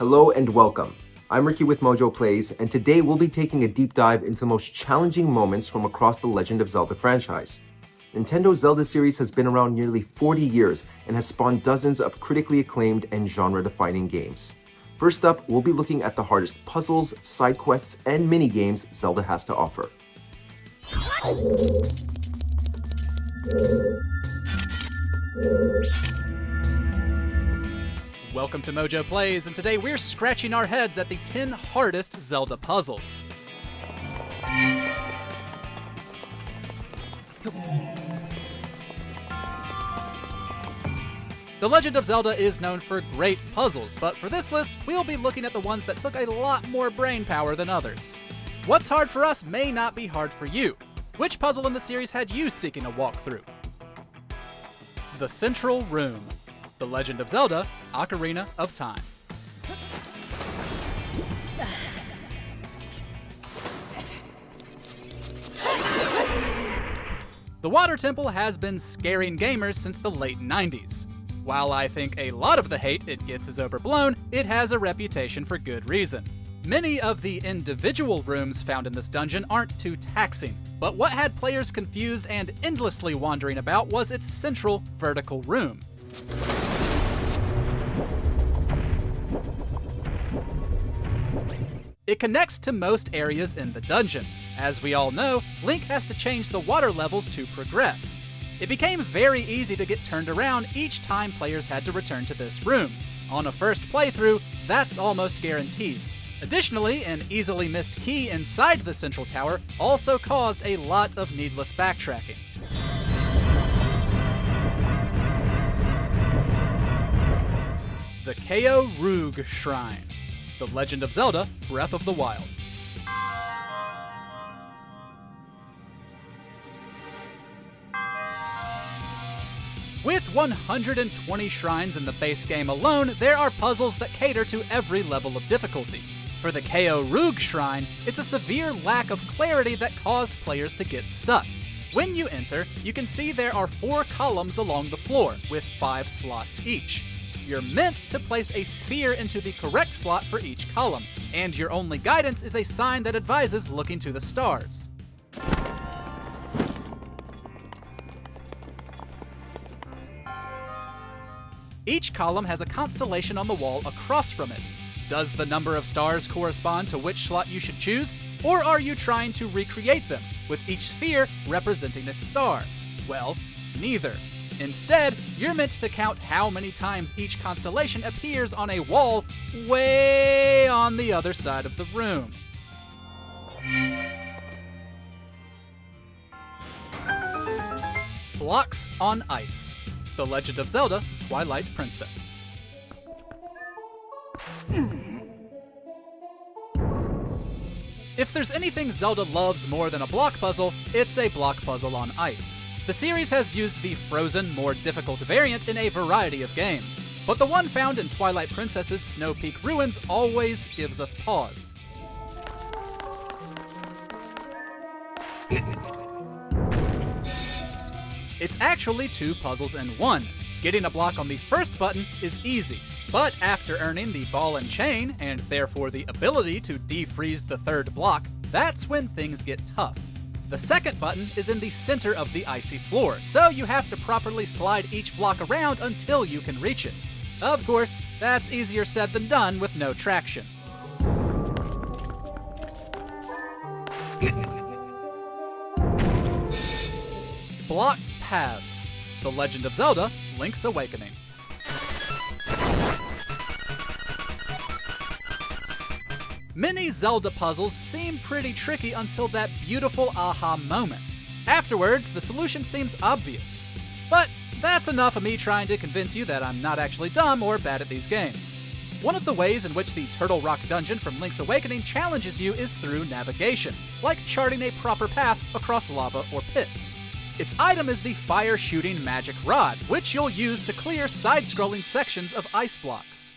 Hello and welcome. I'm Ricky with MojoPlays, and today we'll be taking a deep dive into the most challenging moments from across the Legend of Zelda franchise. Nintendo's Zelda series has been around nearly 40 years and has spawned dozens of critically acclaimed and genre-defining games. First up, we'll be looking at the hardest puzzles, side quests, and mini-games Zelda has to offer. Welcome to MojoPlays, and today we're scratching our heads at the 10 hardest Zelda puzzles. The Legend of Zelda is known for great puzzles, but for this list, we'll be looking at the ones that took a lot more brain power than others. What's hard for us may not be hard for you. Which puzzle in the series had you seeking a walkthrough? The Central Room. The Legend of Zelda, Ocarina of Time. The Water Temple has been scaring gamers since the late 90s. While I think a lot of the hate it gets is overblown, it has a reputation for good reason. Many of the individual rooms found in this dungeon aren't too taxing, but what had players confused and endlessly wandering about was its central vertical room. It connects to most areas in the dungeon. As we all know, Link has to change the water levels to progress. It became very easy to get turned around each time players had to return to this room. On a first playthrough, that's almost guaranteed. Additionally, an easily missed key inside the central tower also caused a lot of needless backtracking. The Kao Roog Shrine. The Legend of Zelda, Breath of the Wild. With 120 shrines in the base game alone, there are puzzles that cater to every level of difficulty. For the Kao Roog Shrine, it's a severe lack of clarity that caused players to get stuck. When you enter, you can see there are 4 columns along the floor, with 5 slots each. You're meant to place a sphere into the correct slot for each column, and your only guidance is a sign that advises looking to the stars. Each column has a constellation on the wall across from it. Does the number of stars correspond to which slot you should choose, or are you trying to recreate them, with each sphere representing a star? Well, neither. Instead, you're meant to count how many times each constellation appears on a wall way on the other side of the room. Blocks on Ice. The Legend of Zelda, Twilight Princess. If there's anything Zelda loves more than a block puzzle, it's a block puzzle on ice. The series has used the frozen, more difficult variant in a variety of games, but the one found in Twilight Princess's Snow Peak Ruins always gives us pause. It's actually 2 puzzles in one. Getting a block on the first button is easy, but after earning the ball and chain, and therefore the ability to defreeze the third block, that's when things get tough. The second button is in the center of the icy floor, so you have to properly slide each block around until you can reach it. Of course, that's easier said than done with no traction. Blocked Paths. The Legend of Zelda, Link's Awakening. Many Zelda puzzles seem pretty tricky until that beautiful aha moment. Afterwards, the solution seems obvious. But that's enough of me trying to convince you that I'm not actually dumb or bad at these games. One of the ways in which the Turtle Rock dungeon from Link's Awakening challenges you is through navigation, like charting a proper path across lava or pits. Its item is the fire-shooting magic rod, which you'll use to clear side-scrolling sections of ice blocks.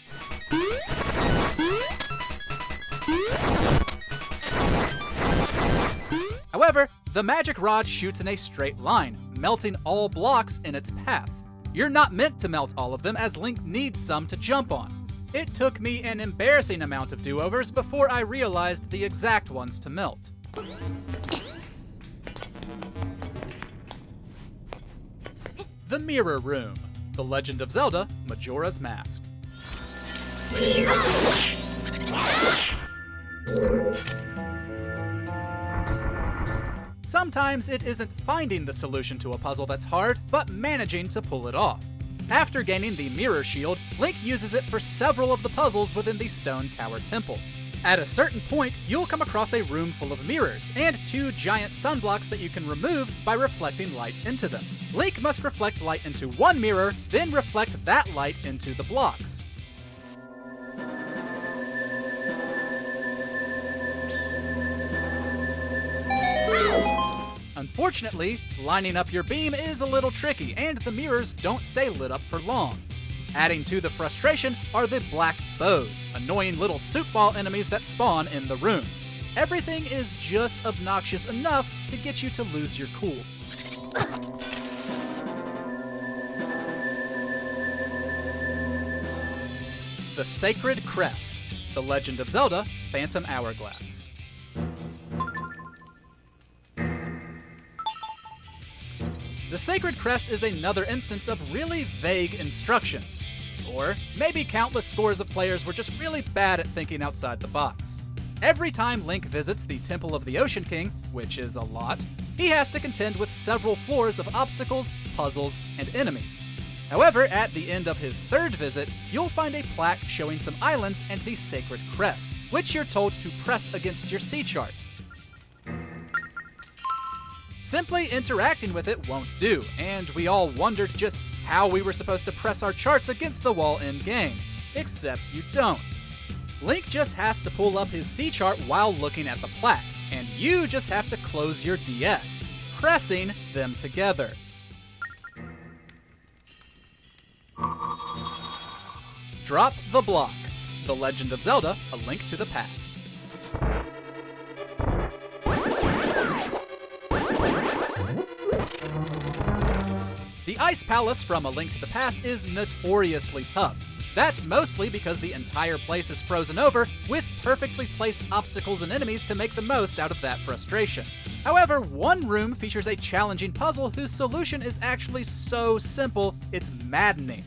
However, the magic rod shoots in a straight line, melting all blocks in its path. You're not meant to melt all of them, as Link needs some to jump on. It took me an embarrassing amount of do-overs before I realized the exact ones to melt. The Mirror Room, The Legend of Zelda, Majora's Mask. Sometimes it isn't finding the solution to a puzzle that's hard, but managing to pull it off. After gaining the Mirror Shield, Link uses it for several of the puzzles within the Stone Tower Temple. At a certain point, you'll come across a room full of mirrors, and 2 giant sunblocks that you can remove by reflecting light into them. Link must reflect light into one mirror, then reflect that light into the blocks. Unfortunately, lining up your beam is a little tricky, and the mirrors don't stay lit up for long. Adding to the frustration are the black bows, annoying little soup ball enemies that spawn in the room. Everything is just obnoxious enough to get you to lose your cool. The Sacred Crest, The Legend of Zelda, Phantom Hourglass. The Sacred Crest is another instance of really vague instructions. Or maybe countless scores of players were just really bad at thinking outside the box. Every time Link visits the Temple of the Ocean King, which is a lot, he has to contend with several floors of obstacles, puzzles, and enemies. However, at the end of his 3rd visit, you'll find a plaque showing some islands and the Sacred Crest, which you're told to press against your sea chart. Simply interacting with it won't do, and we all wondered just how we were supposed to press our charts against the wall in-game. Except you don't. Link just has to pull up his sea chart while looking at the plaque, and you just have to close your DS, pressing them together. Drop the Block, The Legend of Zelda, A Link to the Past. The Ice Palace from A Link to the Past is notoriously tough. That's mostly because the entire place is frozen over, with perfectly placed obstacles and enemies to make the most out of that frustration. However, one room features a challenging puzzle whose solution is actually so simple, it's maddening.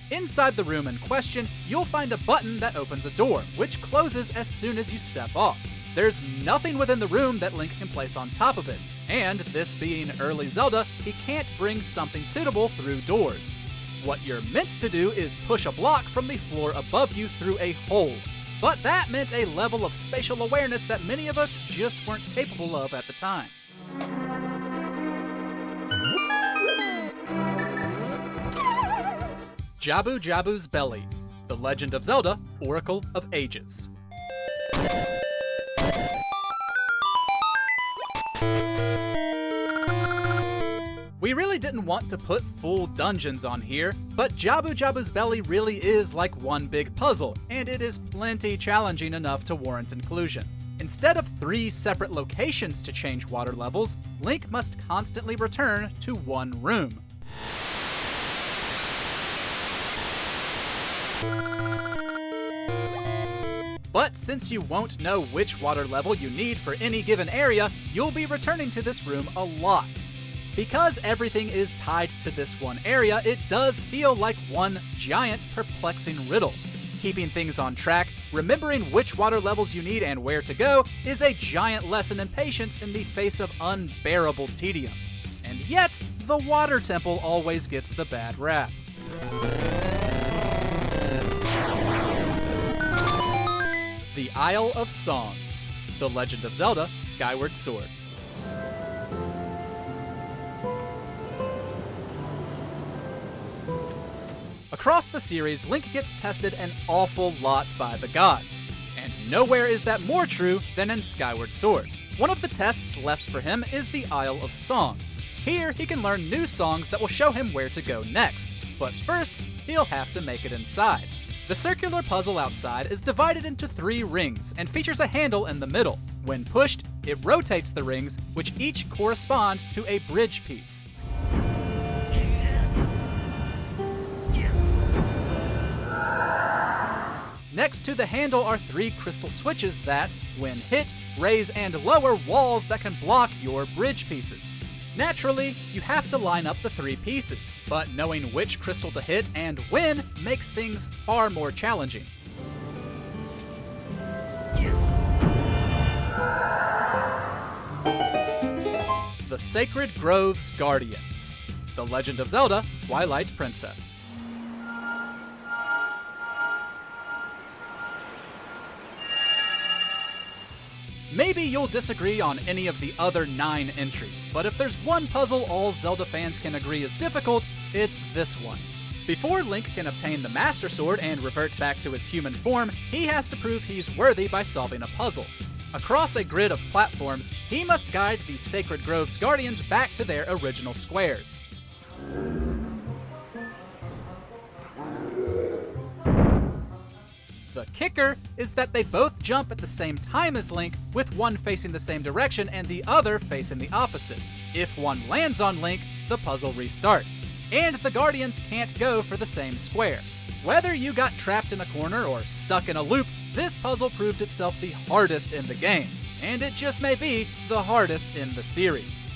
Inside the room in question, you'll find a button that opens a door, which closes as soon as you step off. There's nothing within the room that Link can place on top of it, and this being early Zelda, he can't bring something suitable through doors. What you're meant to do is push a block from the floor above you through a hole, but that meant a level of spatial awareness that many of us just weren't capable of at the time. Jabu Jabu's Belly, The Legend of Zelda, Oracle of Ages. We really didn't want to put full dungeons on here, but Jabu Jabu's Belly really is like one big puzzle, and it is plenty challenging enough to warrant inclusion. Instead of 3 separate locations to change water levels, Link must constantly return to one room. But since you won't know which water level you need for any given area, you'll be returning to this room a lot. Because everything is tied to this one area, it does feel like one giant, perplexing riddle. Keeping things on track, remembering which water levels you need and where to go, is a giant lesson in patience in the face of unbearable tedium. And yet, the Water Temple always gets the bad rap. The Isle of Songs, The Legend of Zelda, Skyward Sword. Across the series, Link gets tested an awful lot by the gods, and nowhere is that more true than in Skyward Sword. One of the tests left for him is the Isle of Songs. Here, he can learn new songs that will show him where to go next, but first, he'll have to make it inside. The circular puzzle outside is divided into 3 rings and features a handle in the middle. When pushed, it rotates the rings, which each correspond to a bridge piece. Next to the handle are 3 crystal switches that, when hit, raise and lower walls that can block your bridge pieces. Naturally, you have to line up the 3 pieces, but knowing which crystal to hit and when makes things far more challenging. The Sacred Grove's Guardians. The Legend of Zelda: Twilight Princess. Maybe you'll disagree on any of the other 9 entries, but if there's one puzzle all Zelda fans can agree is difficult, it's this one. Before Link can obtain the Master Sword and revert back to his human form, he has to prove he's worthy by solving a puzzle. Across a grid of platforms, he must guide the Sacred Grove's Guardians back to their original squares. The kicker is that they both jump at the same time as Link, with one facing the same direction and the other facing the opposite. If one lands on Link, the puzzle restarts, and the Guardians can't go for the same square. Whether you got trapped in a corner or stuck in a loop, this puzzle proved itself the hardest in the game, and it just may be the hardest in the series.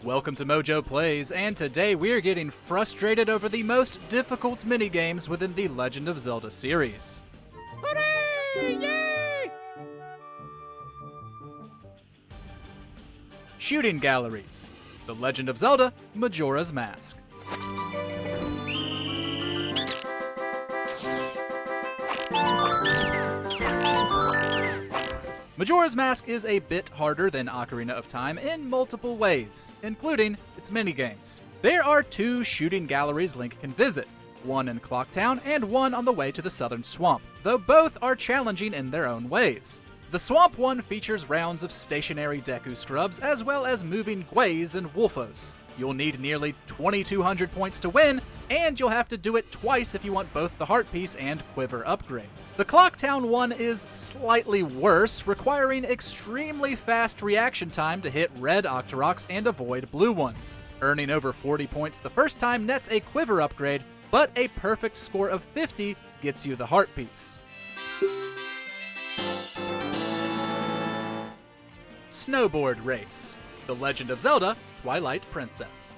Welcome to MojoPlays, and today we're getting frustrated over the most difficult minigames within the Legend of Zelda series. Hooray! Yay! Shooting Galleries. The Legend of Zelda: Majora's Mask. Majora's Mask is a bit harder than Ocarina of Time in multiple ways, including its minigames. There are 2 shooting galleries Link can visit, one in Clocktown and one on the way to the Southern Swamp, though both are challenging in their own ways. The Swamp one features rounds of stationary Deku Scrubs as well as moving Gways and Wolfos. You'll need nearly 2,200 points to win, and you'll have to do it twice if you want both the Heart Piece and Quiver upgrade. The Clocktown one is slightly worse, requiring extremely fast reaction time to hit red Octoroks and avoid blue ones. Earning over 40 points the first time nets a Quiver upgrade, but a perfect score of 50 gets you the Heart Piece. Snowboard Race. The Legend of Zelda: Twilight Princess.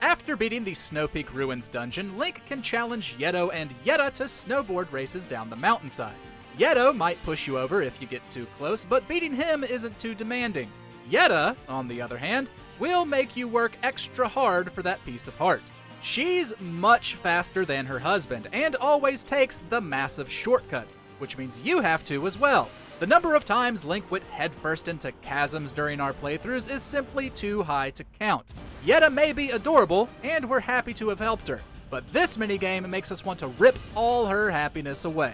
After beating the Snow Peak Ruins dungeon, Link can challenge Yeto and Yetta to snowboard races down the mountainside. Yeto might push you over if you get too close, but beating him isn't too demanding. Yetta, on the other hand, will make you work extra hard for that piece of heart. She's much faster than her husband, and always takes the massive shortcut, which means you have to as well. The number of times Link went headfirst into chasms during our playthroughs is simply too high to count. Yetta may be adorable, and we're happy to have helped her, but this minigame makes us want to rip all her happiness away.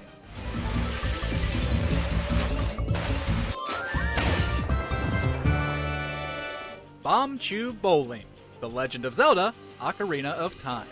Bombchu Bowling. The Legend of Zelda: Ocarina of Time.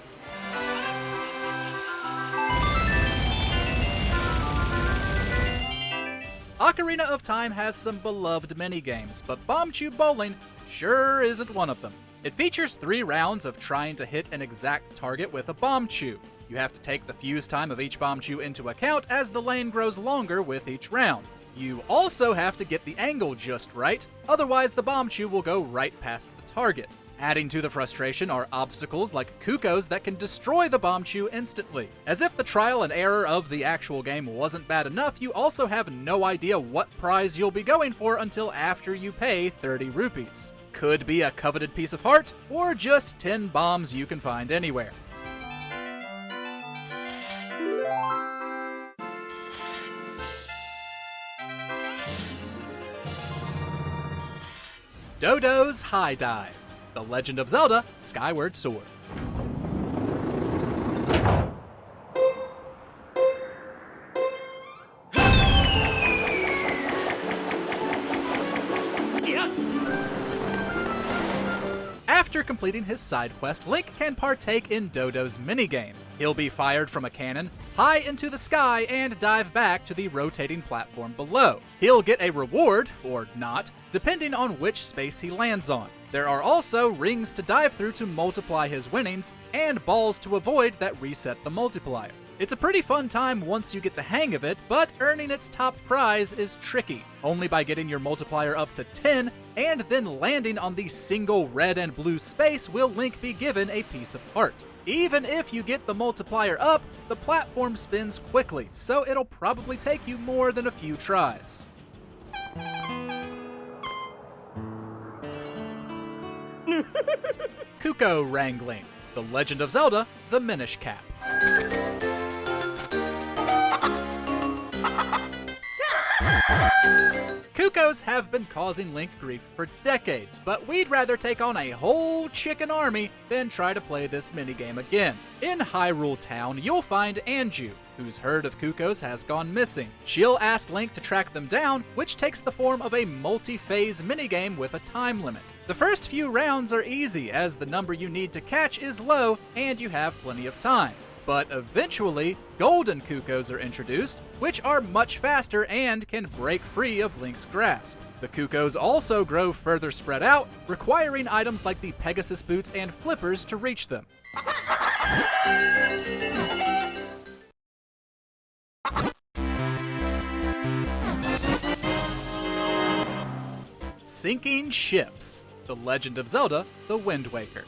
Ocarina of Time has some beloved minigames, but Bombchu Bowling sure isn't one of them. It features 3 rounds of trying to hit an exact target with a Bombchu. You have to take the fuse time of each Bombchu into account as the lane grows longer with each round. You also have to get the angle just right, otherwise the Bombchu will go right past the target. Adding to the frustration are obstacles like Kukos that can destroy the Bombchu instantly. As if the trial and error of the actual game wasn't bad enough, you also have no idea what prize you'll be going for until after you pay 30 rupees. Could be a coveted piece of heart, or just 10 bombs you can find anywhere. Dodo's High Dive. The Legend of Zelda: Skyward Sword. After completing his side quest, Link can partake in Dodo's minigame. He'll be fired from a cannon high into the sky and dive back to the rotating platform below. He'll get a reward, or not, depending on which space he lands on. There are also rings to dive through to multiply his winnings, and balls to avoid that reset the multiplier. It's a pretty fun time once you get the hang of it, but earning its top prize is tricky. Only by getting your multiplier up to 10 and then landing on the single red and blue space will Link be given a piece of heart. Even if you get the multiplier up, the platform spins quickly, so it'll probably take you more than a few tries. Kuko Wrangling, The Legend of Zelda, The Minish Cap. Kukos have been causing Link grief for decades, but we'd rather take on a whole chicken army than try to play this minigame again. In Hyrule Town, you'll find Anju, whose herd of Kukos has gone missing. She'll ask Link to track them down, which takes the form of a multi-phase minigame with a time limit. The first few rounds are easy, as the number you need to catch is low and you have plenty of time. But eventually, golden Kukos are introduced, which are much faster and can break free of Link's grasp. The Kukos also grow further spread out, requiring items like the Pegasus boots and flippers to reach them. Sinking Ships, The Legend of Zelda, The Wind Waker.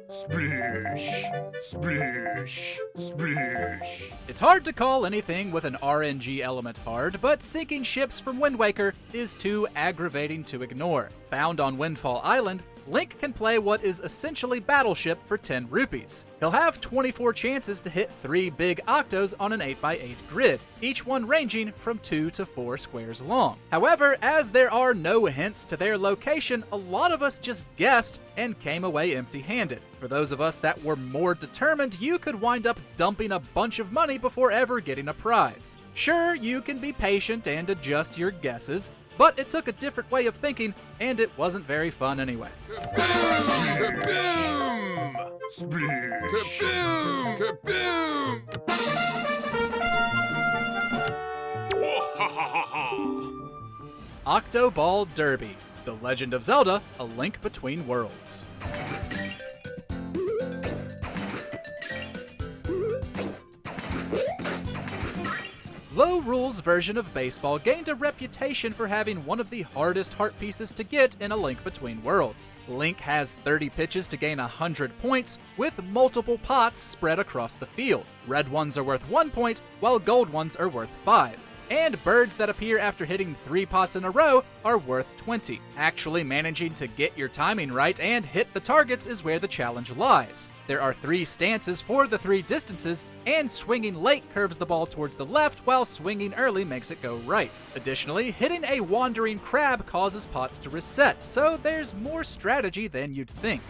Splish, splish, splish. It's hard to call anything with an RNG element hard, but sinking ships from Wind Waker is too aggravating to ignore. Found on Windfall Island, Link can play what is essentially Battleship for 10 rupees. He'll have 24 chances to hit 3 big octos on an 8x8 grid, each one ranging from 2 to 4 squares long. However, as there are no hints to their location, a lot of us just guessed and came away empty-handed. For those of us that were more determined, you could wind up dumping a bunch of money before ever getting a prize. Sure, you can be patient and adjust your guesses, but it took a different way of thinking, and it wasn't very fun anyway. Kaboom! Splish! Kaboom! Kaboom! Octoball Derby, The Legend of Zelda, A Link Between Worlds. Low Rule's version of baseball gained a reputation for having one of the hardest heart pieces to get in A Link Between Worlds. Link has 30 pitches to gain 100 points, with multiple pots spread across the field. Red ones are worth 1 point, while gold ones are worth 5. And birds that appear after hitting 3 pots in a row are worth 20. Actually managing to get your timing right and hit the targets is where the challenge lies. There are 3 stances for the 3 distances, and swinging late curves the ball towards the left, while swinging early makes it go right. Additionally, hitting a wandering crab causes pots to reset, so there's more strategy than you'd think.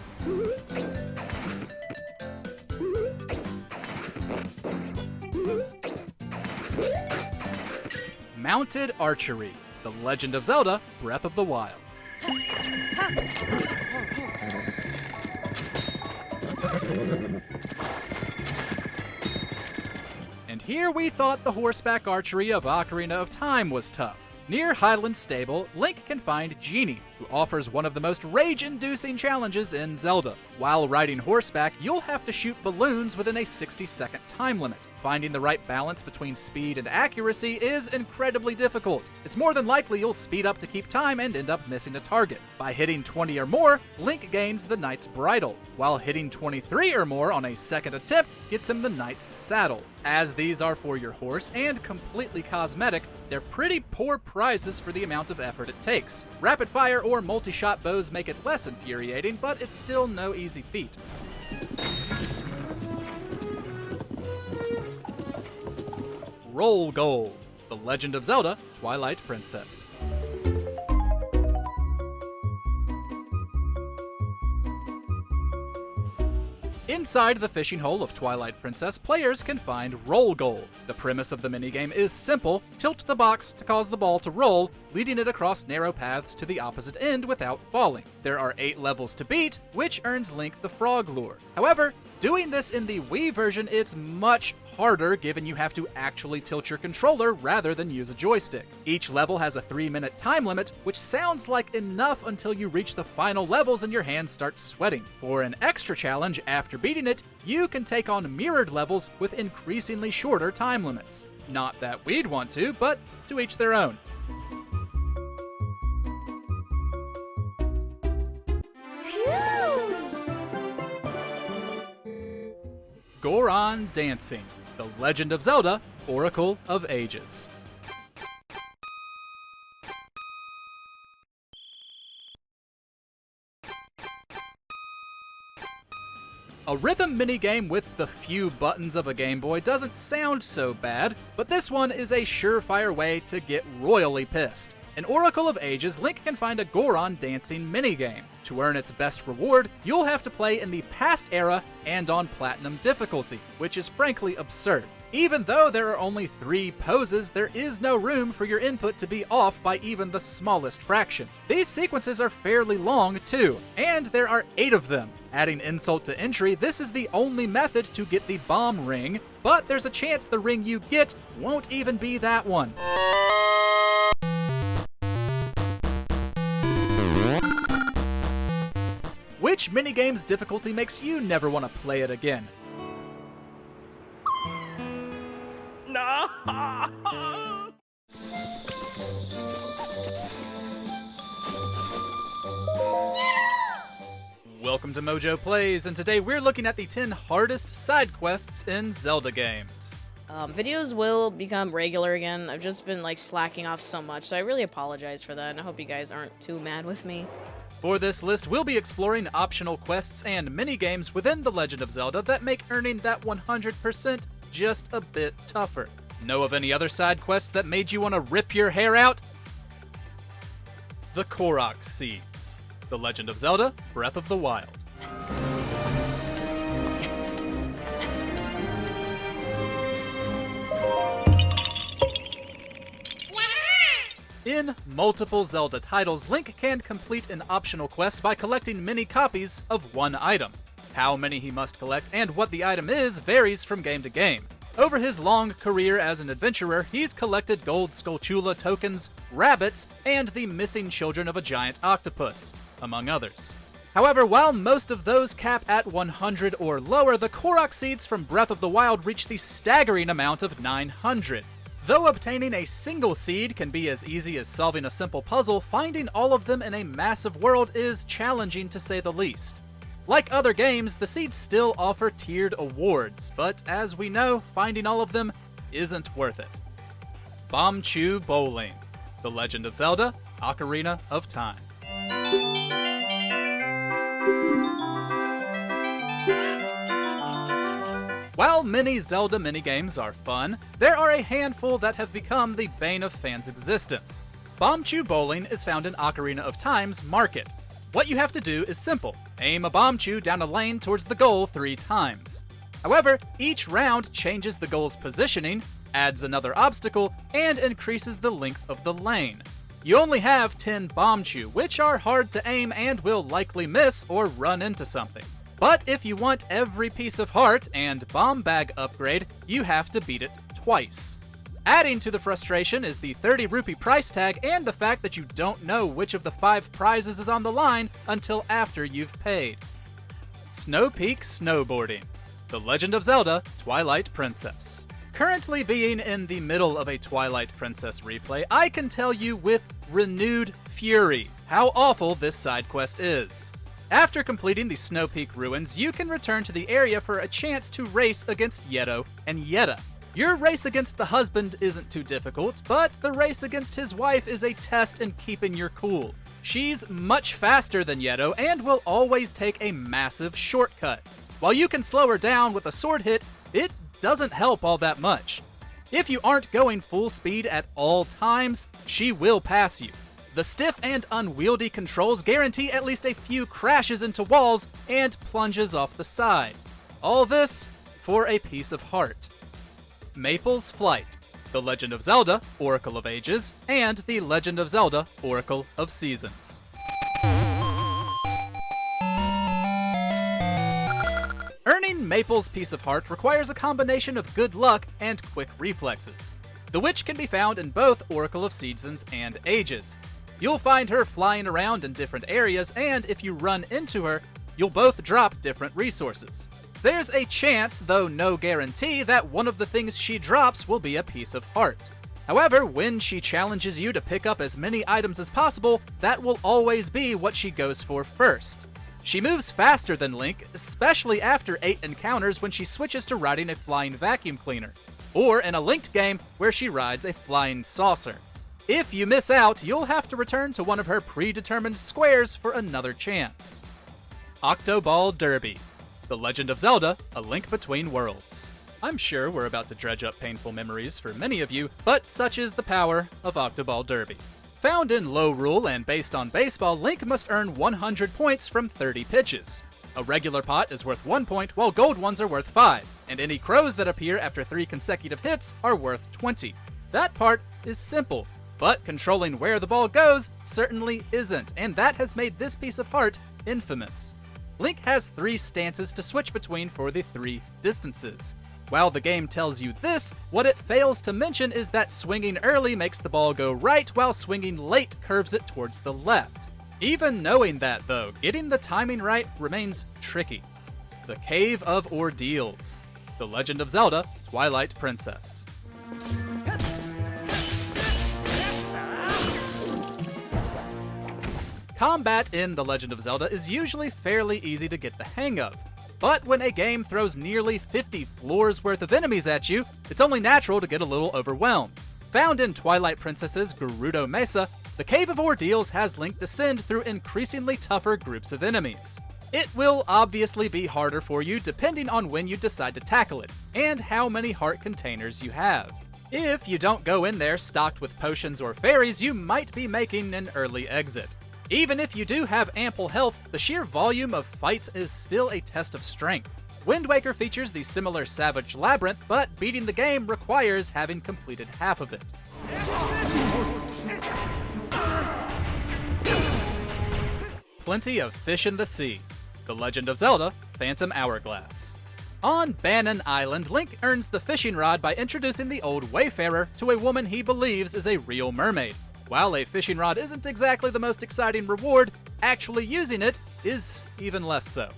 Mounted Archery, The Legend of Zelda, Breath of the Wild. And here we thought the horseback archery of Ocarina of Time was tough. Near Highland Stable, Link can find Genie, who offers one of the most rage-inducing challenges in Zelda. While riding horseback, you'll have to shoot balloons within a 60-second time limit. Finding the right balance between speed and accuracy is incredibly difficult. It's more than likely you'll speed up to keep time and end up missing a target. By hitting 20 or more, Link gains the Knight's Bridle, while hitting 23 or more on a second attempt gets him the Knight's Saddle. As these are for your horse and completely cosmetic, they're pretty poor prizes for the amount of effort it takes. Rapid fire or multi-shot bows make it less infuriating, but it's still no easy feat. Roll Gold, The Legend of Zelda, Twilight Princess. In Inside the fishing hole of Twilight Princess, players can find Roll Goal. The premise of the minigame is simple: tilt the box to cause the ball to roll, leading it across narrow paths to the opposite end without falling. There are 8 levels to beat, which earns Link the Frog Lure. However, doing this in the Wii version, it's much harder, given you have to actually tilt your controller rather than use a joystick. Each level has a 3-minute time limit, which sounds like enough until you reach the final levels and your hands start sweating. For an extra challenge after beating it, you can take on mirrored levels with increasingly shorter time limits. Not that we'd want to, but to each their own. Goron Dancing, The Legend of Zelda, Oracle of Ages. A rhythm minigame with the few buttons of a Game Boy doesn't sound so bad, but this one is a surefire way to get royally pissed. In Oracle of Ages, Link can find a Goron dancing minigame. To earn its best reward, you'll have to play in the past era and on Platinum difficulty, which is frankly absurd. Even though there are only 3 poses, there is no room for your input to be off by even the smallest fraction. These sequences are fairly long too, and there are 8 of them. Adding insult to injury, this is the only method to get the bomb ring, but there's a chance the ring you get won't even be that one. Which minigame's difficulty makes you never want to play it again? Welcome to MojoPlays, and today we're looking at the 10 hardest side quests in Zelda games. Videos will become regular again. I've just been slacking off so much, so I really apologize for that, and I hope you guys aren't too mad with me. For this list, we'll be exploring optional quests and minigames within The Legend of Zelda that make earning that 100% just a bit tougher. Know of any other side quests that made you want to rip your hair out? The Korok Seeds. The Legend of Zelda, Breath of the Wild. In multiple Zelda titles, Link can complete an optional quest by collecting many copies of one item. How many he must collect and what the item is varies from game to game. Over his long career as an adventurer, he's collected gold Skulltula tokens, rabbits, and the missing children of a giant octopus, among others. However, while most of those cap at 100 or lower, the Korok Seeds from Breath of the Wild reach the staggering amount of 900. Though obtaining a single seed can be as easy as solving a simple puzzle, finding all of them in a massive world is challenging to say the least. Like other games, the seeds still offer tiered awards, but as we know, finding all of them isn't worth it. Bombchu Bowling, The Legend of Zelda, Ocarina of Time. While many Zelda minigames are fun, there are a handful that have become the bane of fans' existence. Bombchu Bowling is found in Ocarina of Time's Market. What you have to do is simple: aim a Bombchu down a lane towards the goal 3 times. However, each round changes the goal's positioning, adds another obstacle, and increases the length of the lane. You only have 10 Bombchu, which are hard to aim and will likely miss or run into something. But if you want every piece of heart and bomb bag upgrade, you have to beat it twice. Adding to the frustration is the 30 rupee price tag and the fact that you don't know which of the 5 prizes is on the line until after you've paid. Snow Peak Snowboarding, The Legend of Zelda, Twilight Princess. Currently being in the middle of a Twilight Princess replay, I can tell you with renewed fury how awful this side quest is. After completing the Snow Peak ruins, you can return to the area for a chance to race against Yeto and Yetta. Your race against the husband isn't too difficult, but the race against his wife is a test in keeping your cool. She's much faster than Yeto and will always take a massive shortcut. While you can slow her down with a sword hit, it doesn't help all that much. If you aren't going full speed at all times, she will pass you. The stiff and unwieldy controls guarantee at least a few crashes into walls and plunges off the side. All this for a piece of heart. Maple's Flight, The Legend of Zelda, Oracle of Ages, and The Legend of Zelda, Oracle of Seasons. Earning Maple's Piece of Heart requires a combination of good luck and quick reflexes, the which can be found in both Oracle of Seasons and Ages. You'll find her flying around in different areas, and if you run into her, you'll both drop different resources. There's a chance, though no guarantee, that one of the things she drops will be a piece of heart. However, when she challenges you to pick up as many items as possible, that will always be what she goes for first. She moves faster than Link, especially after 8 encounters when she switches to riding a flying vacuum cleaner, or in a linked game where she rides a flying saucer. If you miss out, you'll have to return to one of her predetermined squares for another chance. Octoball Derby, The Legend of Zelda, A Link Between Worlds. I'm sure we're about to dredge up painful memories for many of you, but such is the power of Octoball Derby. Found in low rule and based on baseball, Link must earn 100 points from 30 pitches. A regular pot is worth 1 point, while gold ones are worth 5, and any crows that appear after 3 consecutive hits are worth 20. That part is simple, but controlling where the ball goes certainly isn't, and that has made this piece of heart infamous. Link has 3 stances to switch between for the 3 distances. While the game tells you this, what it fails to mention is that swinging early makes the ball go right, while swinging late curves it towards the left. Even knowing that, though, getting the timing right remains tricky. The Cave of Ordeals, The Legend of Zelda, Twilight Princess. Combat in The Legend of Zelda is usually fairly easy to get the hang of. But when a game throws nearly 50 floors worth of enemies at you, it's only natural to get a little overwhelmed. Found in Twilight Princess's Gerudo Mesa, the Cave of Ordeals has Link descend through increasingly tougher groups of enemies. It will obviously be harder for you depending on when you decide to tackle it, and how many heart containers you have. If you don't go in there stocked with potions or fairies, you might be making an early exit. Even if you do have ample health, the sheer volume of fights is still a test of strength. Wind Waker features the similar Savage Labyrinth, but beating the game requires having completed half of it. Plenty of fish in the sea. The Legend of Zelda, Phantom Hourglass. On Banon Island, Link earns the fishing rod by introducing the old Wayfarer to a woman he believes is a real mermaid. While a fishing rod isn't exactly the most exciting reward, actually using it is even less so.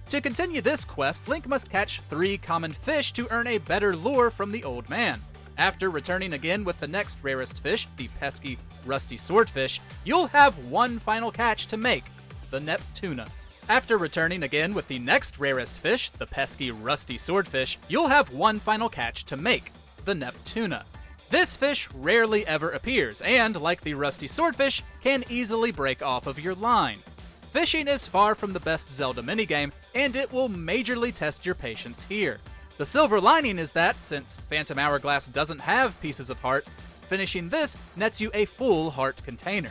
To continue this quest, Link must catch 3 common fish to earn a better lure from the old man. After returning again with the next rarest fish, the pesky rusty swordfish, you'll have one final catch to make, the Neptuna. After returning again with the next rarest fish, the pesky rusty swordfish, you'll have one final catch to make, the Neptuna. This fish rarely ever appears, and, like the rusty swordfish, can easily break off of your line. Fishing is far from the best Zelda minigame, and it will majorly test your patience here. The silver lining is that, since Phantom Hourglass doesn't have pieces of heart, finishing this nets you a full heart container.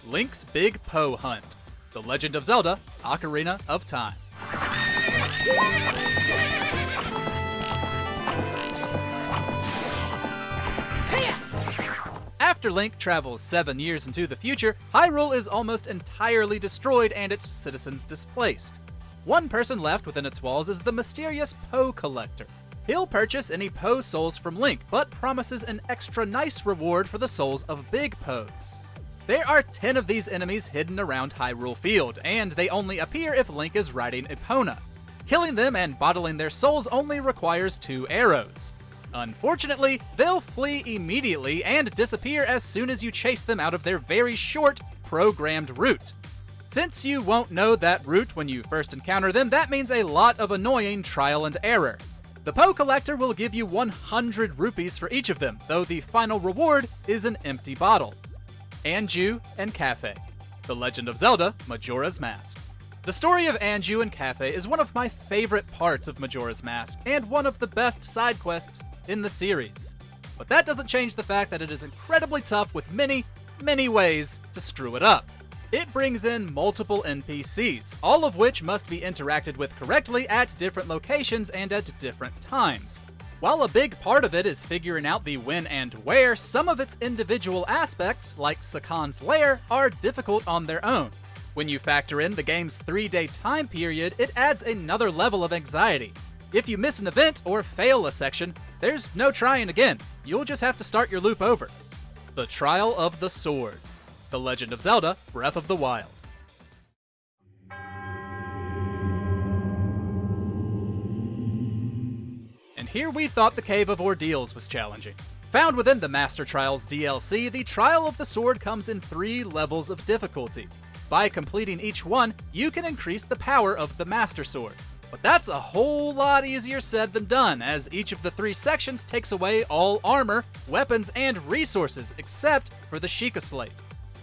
Link's Big Poe Hunt, The Legend of Zelda, Ocarina of Time. After Link travels 7 years into the future, Hyrule is almost entirely destroyed and its citizens displaced. One person left within its walls is the mysterious Poe Collector. He'll purchase any Poe souls from Link, but promises an extra nice reward for the souls of Big Poes. There are 10 of these enemies hidden around Hyrule Field, and they only appear if Link is riding Epona. Killing them and bottling their souls only requires 2 arrows. Unfortunately, they'll flee immediately and disappear as soon as you chase them out of their very short, programmed route. Since you won't know that route when you first encounter them, that means a lot of annoying trial and error. The Poe Collector will give you 100 rupees for each of them, though the final reward is an empty bottle. Anju and Kafei, The Legend of Zelda, Majora's Mask. The story of Anju and Kafei is one of my favorite parts of Majora's Mask, and one of the best side quests in the series. But that doesn't change the fact that it is incredibly tough with many, many ways to screw it up. It brings in multiple NPCs, all of which must be interacted with correctly at different locations and at different times. While a big part of it is figuring out the when and where, some of its individual aspects, like Sakan's lair, are difficult on their own. When you factor in the game's 3-day time period, it adds another level of anxiety. If you miss an event or fail a section, there's no trying again. You'll just have to start your loop over. The Trial of the Sword. The Legend of Zelda: Breath of the Wild. And here we thought the Cave of Ordeals was challenging. Found within the Master Trials DLC, the Trial of the Sword comes in 3 levels of difficulty. By completing each one, you can increase the power of the Master Sword. But that's a whole lot easier said than done, as each of the 3 sections takes away all armor, weapons, and resources, except for the Sheikah Slate.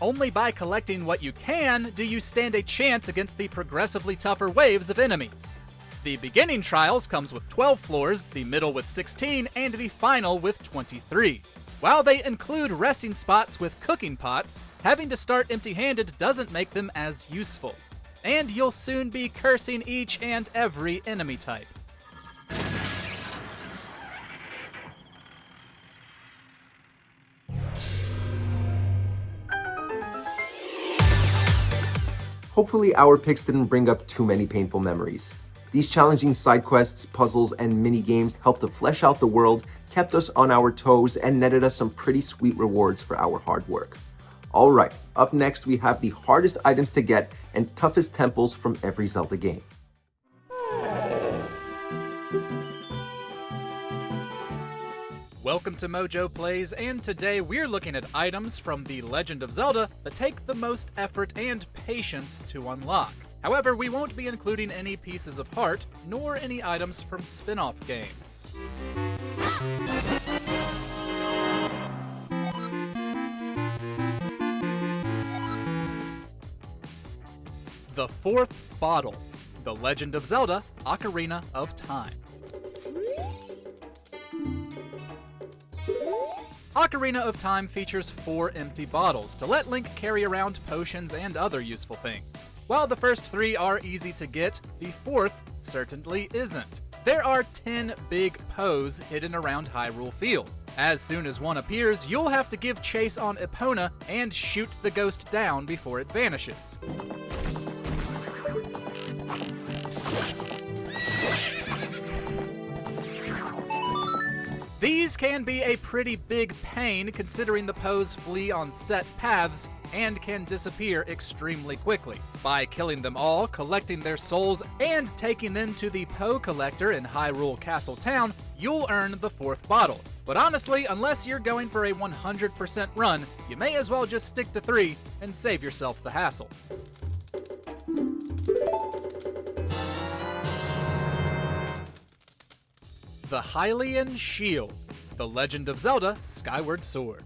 Only by collecting what you can do you stand a chance against the progressively tougher waves of enemies. The beginning trials comes with 12 floors, the middle with 16, and the final with 23. While they include resting spots with cooking pots, having to start empty-handed doesn't make them as useful. And you'll soon be cursing each and every enemy type. Hopefully our picks didn't bring up too many painful memories. These challenging side quests, puzzles, and mini-games helped to flesh out the world, kept us on our toes, and netted us some pretty sweet rewards for our hard work. Alright, up next we have the hardest items to get and toughest temples from every Zelda game. Welcome to MojoPlays, and today we're looking at items from The Legend of Zelda that take the most effort and patience to unlock. However, we won't be including any pieces of heart, nor any items from spin-off games. The fourth bottle, The Legend of Zelda: Ocarina of Time. Ocarina of Time features 4 empty bottles to let Link carry around potions and other useful things. While the first 3 are easy to get, the 4th certainly isn't. There are 10 big Poes hidden around Hyrule Field. As soon as one appears, you'll have to give chase on Epona and shoot the ghost down before it vanishes. These can be a pretty big pain considering the Poes flee on set paths and can disappear extremely quickly. By killing them all, collecting their souls, and taking them to the Poe Collector in Hyrule Castle Town, you'll earn the 4th bottle. But honestly, unless you're going for a 100% run, you may as well just stick to 3 and save yourself the hassle. The Hylian Shield, The Legend of Zelda: Skyward Sword.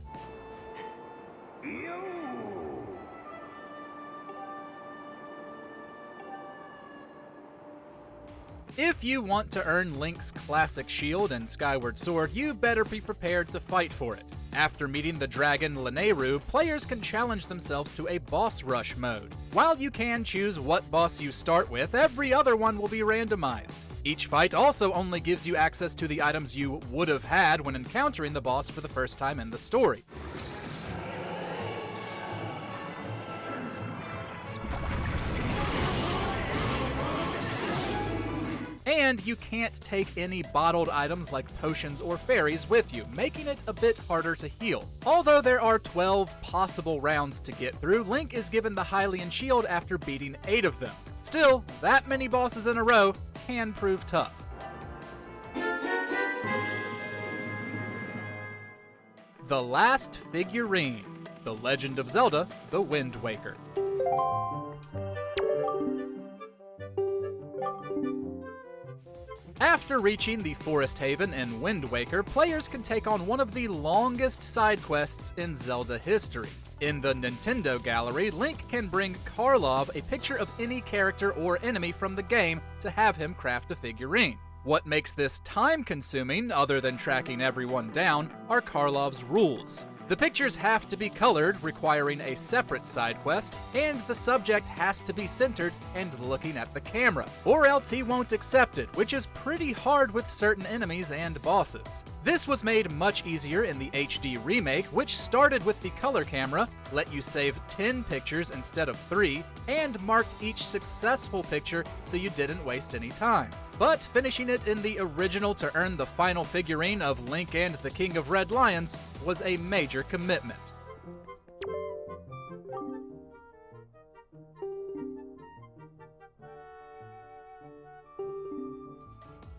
If you want to earn Link's classic shield and Skyward Sword, you better be prepared to fight for it. After meeting the dragon Lanayru, players can challenge themselves to a boss rush mode. While you can choose what boss you start with, every other one will be randomized. Each fight also only gives you access to the items you would have had when encountering the boss for the first time in the story. And you can't take any bottled items like potions or fairies with you, making it a bit harder to heal. Although there are 12 possible rounds to get through, Link is given the Hylian Shield after beating 8 of them. Still, that many bosses in a row can prove tough. The Last Figurine, The Legend of Zelda: The Wind Waker. After reaching the Forest Haven in Wind Waker, players can take on one of the longest side quests in Zelda history. In the Nintendo Gallery, Link can bring Karlov a picture of any character or enemy from the game to have him craft a figurine. What makes this time-consuming, other than tracking everyone down, are Karlov's rules. The pictures have to be colored, requiring a separate side quest, and the subject has to be centered and looking at the camera, or else he won't accept it, which is pretty hard with certain enemies and bosses. This was made much easier in the HD remake, which started with the color camera, let you save 10 pictures instead of 3, and marked each successful picture so you didn't waste any time. But finishing it in the original to earn the final figurine of Link and the King of Red Lions was a major commitment.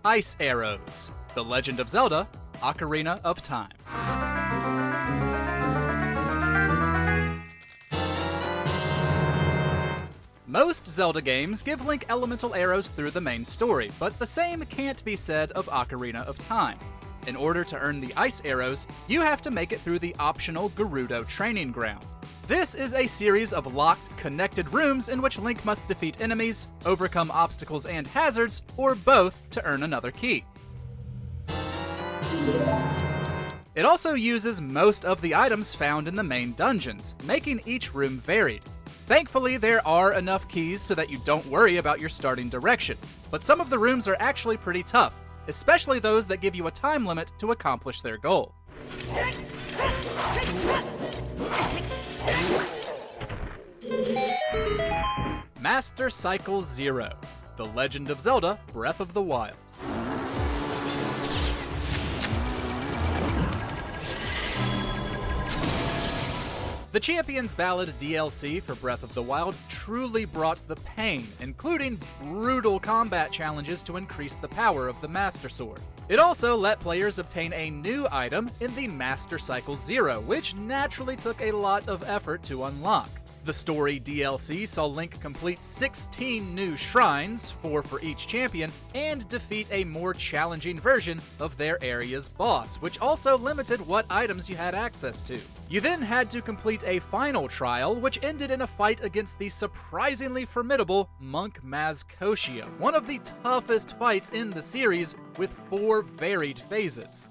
Ice Arrows, The Legend of Zelda, Ocarina of Time. Most Zelda games give Link elemental arrows through the main story, but the same can't be said of Ocarina of Time. In order to earn the ice arrows, you have to make it through the optional Gerudo Training Ground. This is a series of locked, connected rooms in which Link must defeat enemies, overcome obstacles and hazards, or both to earn another key. It also uses most of the items found in the main dungeons, making each room varied. Thankfully, there are enough keys so that you don't worry about your starting direction, but some of the rooms are actually pretty tough, especially those that give you a time limit to accomplish their goal. Master Cycle 0, The Legend of Zelda Breath of the Wild. The Champion's Ballad DLC for Breath of the Wild truly brought the pain, including brutal combat challenges to increase the power of the Master Sword. It also let players obtain a new item in the Master Cycle 0, which naturally took a lot of effort to unlock. The story DLC saw Link complete 16 new shrines, 4 for each champion, and defeat a more challenging version of their area's boss, which also limited what items you had access to. You then had to complete a final trial, which ended in a fight against the surprisingly formidable Monk Maz Koshia, one of the toughest fights in the series, with 4 varied phases.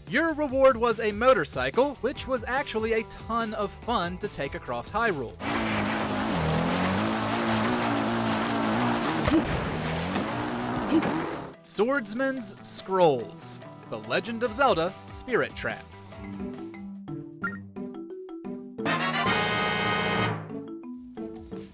Your reward was a motorcycle, which was actually a ton of fun to take across Hyrule. Swordsman's Scrolls, The Legend of Zelda Spirit Tracks.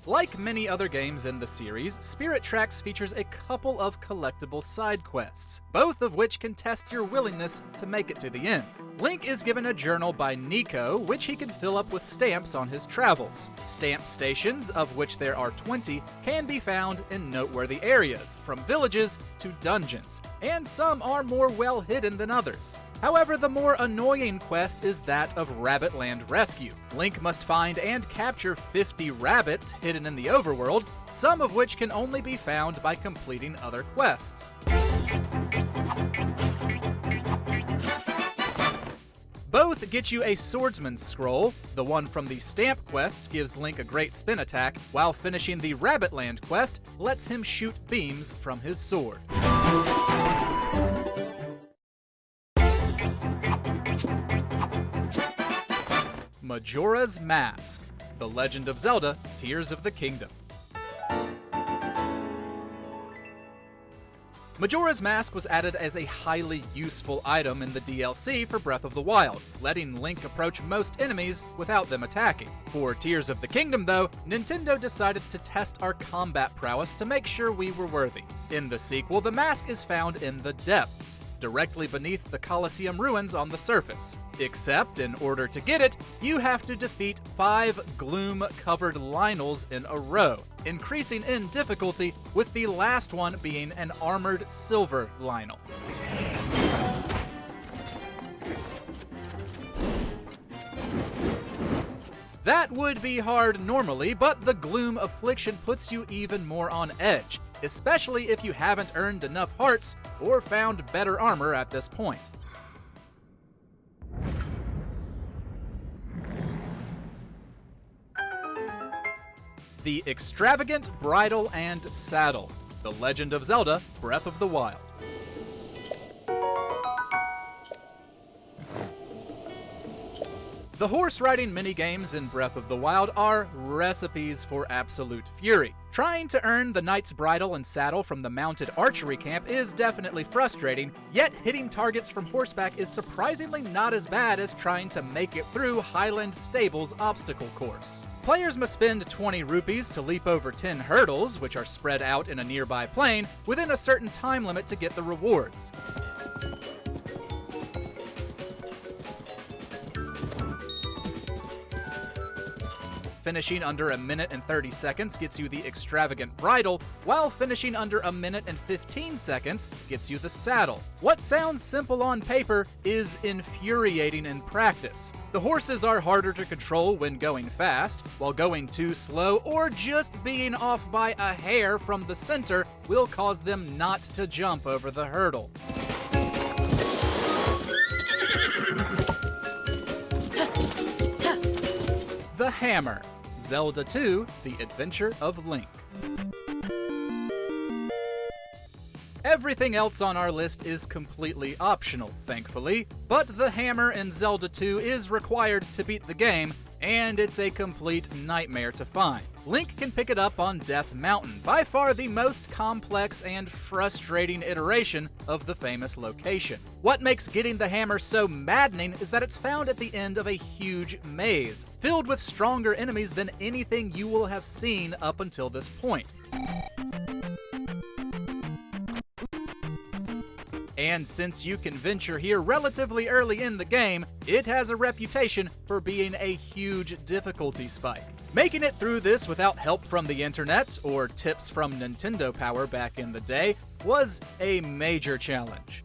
Like many other games in the series, Spirit Tracks features a couple of collectible side quests, both of which can test your willingness to make it to the end. Link is given a journal by Nico, which he can fill up with stamps on his travels. Stamp stations, of which there are 20, can be found in noteworthy areas, from villages to dungeons, and some are more well hidden than others. However, the more annoying quest is that of Rabbitland Rescue. Link must find and capture 50 rabbits hidden in the overworld, some of which can only be found by completing other quests. Both get you a Swordsman's Scroll. The one from the Stamp quest gives Link a great spin attack, while finishing the Rabbitland quest lets him shoot beams from his sword. Majora's Mask, The Legend of Zelda Tears of the Kingdom. Majora's Mask was added as a highly useful item in the DLC for Breath of the Wild, letting Link approach most enemies without them attacking. For Tears of the Kingdom, though, Nintendo decided to test our combat prowess to make sure we were worthy. In the sequel, the mask is found in the depths, directly beneath the Colosseum ruins on the surface. Except, in order to get it, you have to defeat 5 gloom-covered Lynels in a row, increasing in difficulty, with the last one being an armored silver Lynel. That would be hard normally, but the Gloom Affliction puts you even more on edge, especially if you haven't earned enough hearts or found better armor at this point. The Extravagant Bridle and Saddle, The Legend of Zelda Breath of the Wild. The horse riding minigames in Breath of the Wild are recipes for absolute fury. Trying to earn the knight's bridle and saddle from the mounted archery camp is definitely frustrating, yet hitting targets from horseback is surprisingly not as bad as trying to make it through Highland Stable's obstacle course. Players must spend 20 rupees to leap over 10 hurdles, which are spread out in a nearby plain, within a certain time limit to get the rewards. Finishing under 1 minute and 30 seconds gets you the Extravagant Bridle, while finishing under 1 minute and 15 seconds gets you the saddle. What sounds simple on paper is infuriating in practice. The horses are harder to control when going fast, while going too slow or just being off by a hair from the center will cause them not to jump over the hurdle. The Hammer, Zelda 2, The Adventure of Link. Everything else on our list is completely optional, thankfully, but the hammer in Zelda 2 is required to beat the game, and it's a complete nightmare to find. Link can pick it up on Death Mountain, by far the most complex and frustrating iteration of the famous location. What makes getting the hammer so maddening is that it's found at the end of a huge maze, filled with stronger enemies than anything you will have seen up until this point. And since you can venture here relatively early in the game, it has a reputation for being a huge difficulty spike. Making it through this without help from the internet or tips from Nintendo Power back in the day was a major challenge.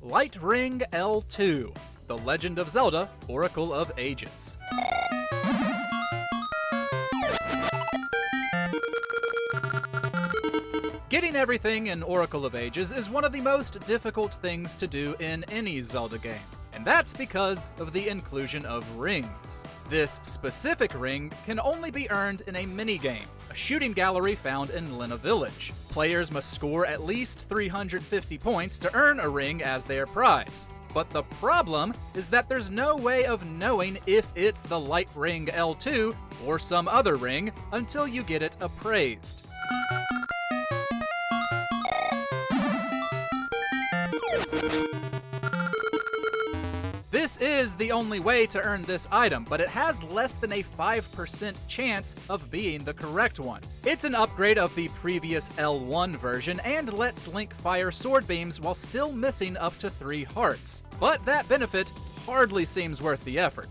Light Ring L2, The Legend of Zelda Oracle of Ages. Getting everything in Oracle of Ages is one of the most difficult things to do in any Zelda game, and that's because of the inclusion of rings. This specific ring can only be earned in a minigame, a shooting gallery found in Lena Village. Players must score at least 350 points to earn a ring as their prize. But the problem is that there's no way of knowing if it's the Light Ring L2 or some other ring until you get it appraised. This is the only way to earn this item, but it has less than a 5% chance of being the correct one. It's an upgrade of the previous L1 version and lets Link fire sword beams while still missing up to 3 hearts. But that benefit hardly seems worth the effort.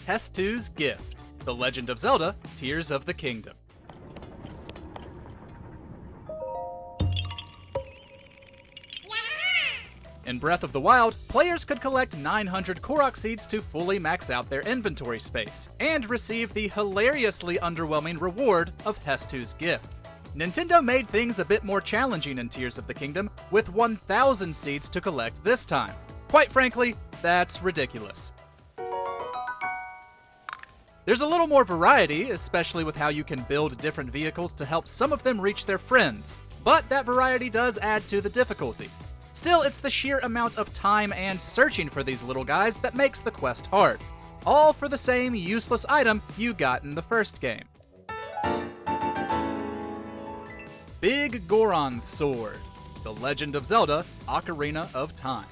Hestu's Gift, The Legend of Zelda Tears of the Kingdom. In Breath of the Wild, players could collect 900 Korok seeds to fully max out their inventory space, and receive the hilariously underwhelming reward of Hestu's Gift. Nintendo made things a bit more challenging in Tears of the Kingdom, with 1,000 seeds to collect this time. Quite frankly, that's ridiculous. There's a little more variety, especially with how you can build different vehicles to help some of them reach their friends, but that variety does add to the difficulty. Still, it's the sheer amount of time and searching for these little guys that makes the quest hard. All for the same useless item you got in the first game. Big Goron's Sword, The Legend of Zelda Ocarina of Time.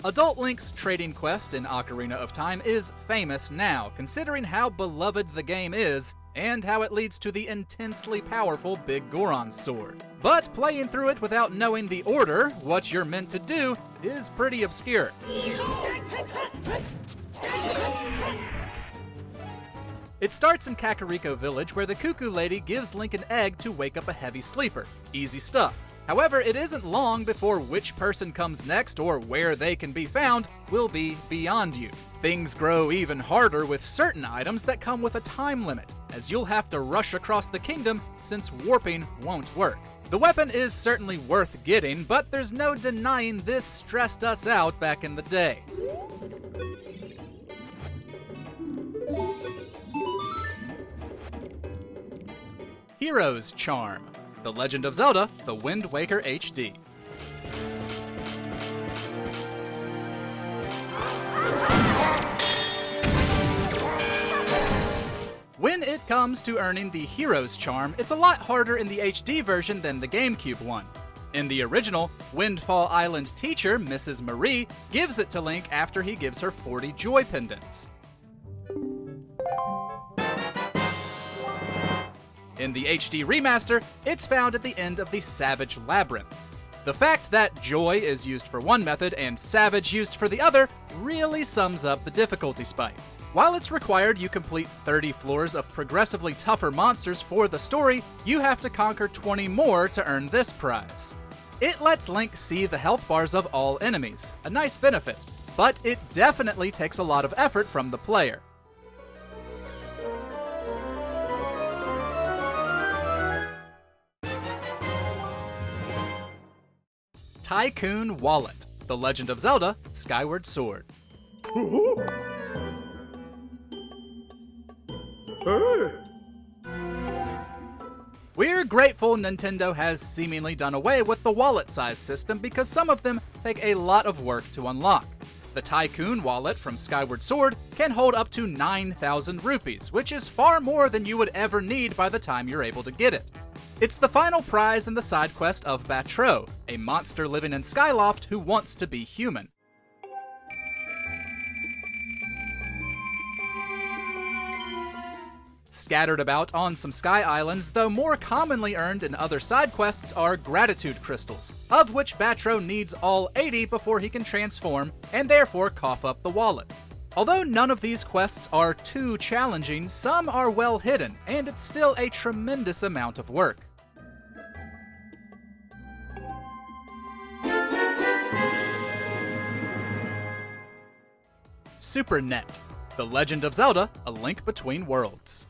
Adult Link's trading quest in Ocarina of Time is famous now, considering how beloved the game is, and how it leads to the intensely powerful Big Goron's Sword. But playing through it without knowing the order, what you're meant to do, is pretty obscure. It starts in Kakariko Village, where the Cuckoo Lady gives Link an egg to wake up a heavy sleeper. Easy stuff. However, it isn't long before which person comes next or where they can be found will be beyond you. Things grow even harder with certain items that come with a time limit, as you'll have to rush across the kingdom since warping won't work. The weapon is certainly worth getting, but there's no denying this stressed us out back in the day. Hero's Charm. The Legend of Zelda, The Wind Waker HD. When it comes to earning the Hero's Charm, it's a lot harder in the HD version than the GameCube one. In the original, Windfall Island teacher, Mrs. Marie, gives it to Link after he gives her 40 joy pendants. In the HD remaster, it's found at the end of the Savage Labyrinth. The fact that Joy is used for one method and Savage used for the other really sums up the difficulty spike. While it's required you complete 30 floors of progressively tougher monsters for the story, you have to conquer 20 more to earn this prize. It lets Link see the health bars of all enemies, a nice benefit, but it definitely takes a lot of effort from the player. Tycoon Wallet. The Legend of Zelda, Skyward Sword. We're grateful Nintendo has seemingly done away with the wallet size system because some of them take a lot of work to unlock. The Tycoon Wallet from Skyward Sword can hold up to 9,000 rupees, which is far more than you would ever need by the time you're able to get it. It's the final prize in the side quest of Batro, a monster living in Skyloft who wants to be human. Scattered about on some sky islands, though more commonly earned in other side quests, are gratitude crystals, of which Batro needs all 80 before he can transform and therefore cough up the wallet. Although none of these quests are too challenging, some are well hidden, and it's still a tremendous amount of work. SuperNet. The Legend of Zelda, A Link Between Worlds.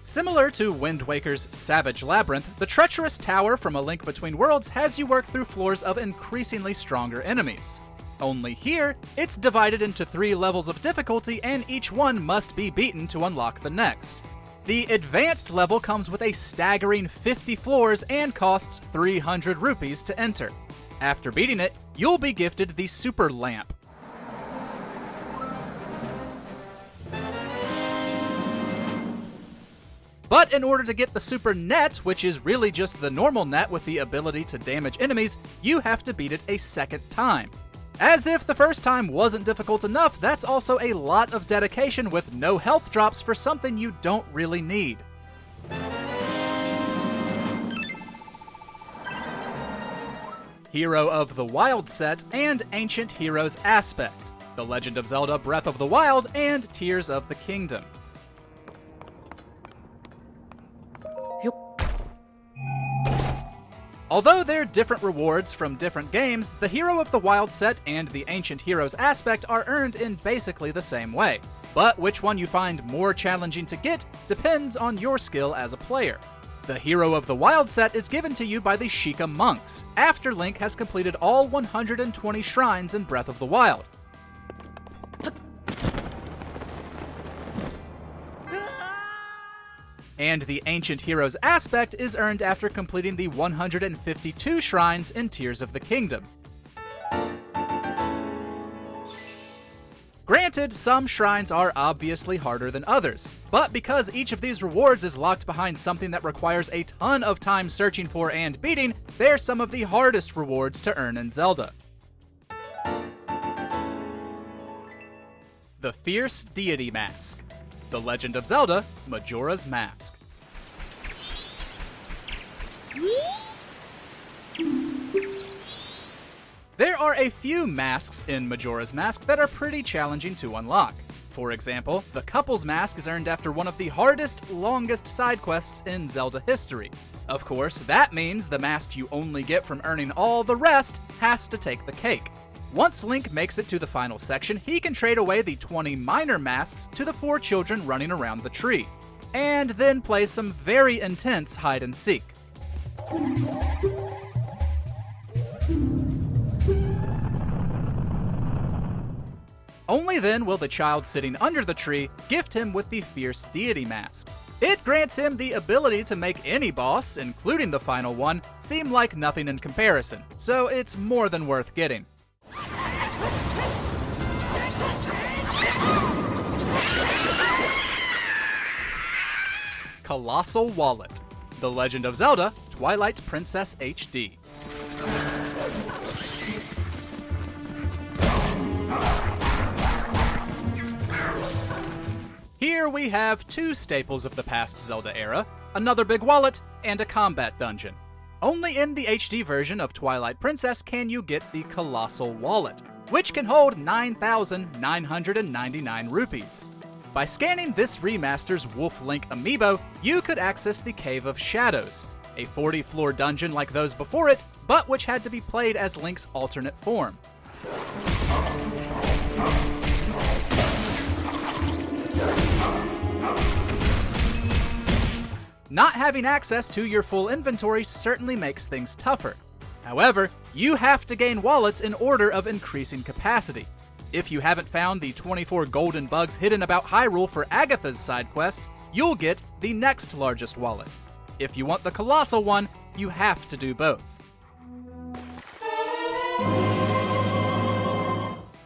Similar to Wind Waker's Savage Labyrinth, the treacherous tower from A Link Between Worlds has you work through floors of increasingly stronger enemies. Only here, it's divided into 3 levels of difficulty and each one must be beaten to unlock the next. The advanced level comes with a staggering 50 floors and costs 300 rupees to enter. After beating it, you'll be gifted the Super Lamp. But in order to get the Super Net, which is really just the normal net with the ability to damage enemies, you have to beat it a second time. As if the first time wasn't difficult enough, that's also a lot of dedication with no health drops for something you don't really need. Hero of the Wild set and Ancient Heroes Aspect, The Legend of Zelda Breath of the Wild and Tears of the Kingdom. Although they're different rewards from different games, the Hero of the Wild set and the Ancient Heroes Aspect are earned in basically the same way. But which one you find more challenging to get depends on your skill as a player. The Hero of the Wild set is given to you by the Sheikah monks, after Link has completed all 120 shrines in Breath of the Wild. And the Ancient Heroes Aspect is earned after completing the 152 shrines in Tears of the Kingdom. Granted, some shrines are obviously harder than others, but because each of these rewards is locked behind something that requires a ton of time searching for and beating, they're some of the hardest rewards to earn in Zelda. The Fierce Deity Mask. The Legend of Zelda, Majora's Mask. There are a few masks in Majora's Mask that are pretty challenging to unlock. For example, the couple's mask is earned after one of the hardest, longest side quests in Zelda history. Of course, that means the mask you only get from earning all the rest has to take the cake. Once Link makes it to the final section, he can trade away the 20 minor masks to the 4 children running around the tree, and then play some very intense hide and seek. Only then will the child sitting under the tree gift him with the Fierce Deity mask. It grants him the ability to make any boss, including the final one, seem like nothing in comparison, so it's more than worth getting. Colossal Wallet. The Legend of Zelda, Twilight Princess HD. Here we have 2 staples of the past Zelda era, another big wallet, and a combat dungeon. Only in the HD version of Twilight Princess can you get the Colossal Wallet, which can hold 9,999 rupees. By scanning this remaster's Wolf Link amiibo, you could access the Cave of Shadows, a 40-floor dungeon like those before it, but which had to be played as Link's alternate form. Not having access to your full inventory certainly makes things tougher. However, you have to gain wallets in order of increasing capacity. If you haven't found the 24 golden bugs hidden about Hyrule for Agatha's side quest, you'll get the next largest wallet. If you want the colossal one, you have to do both.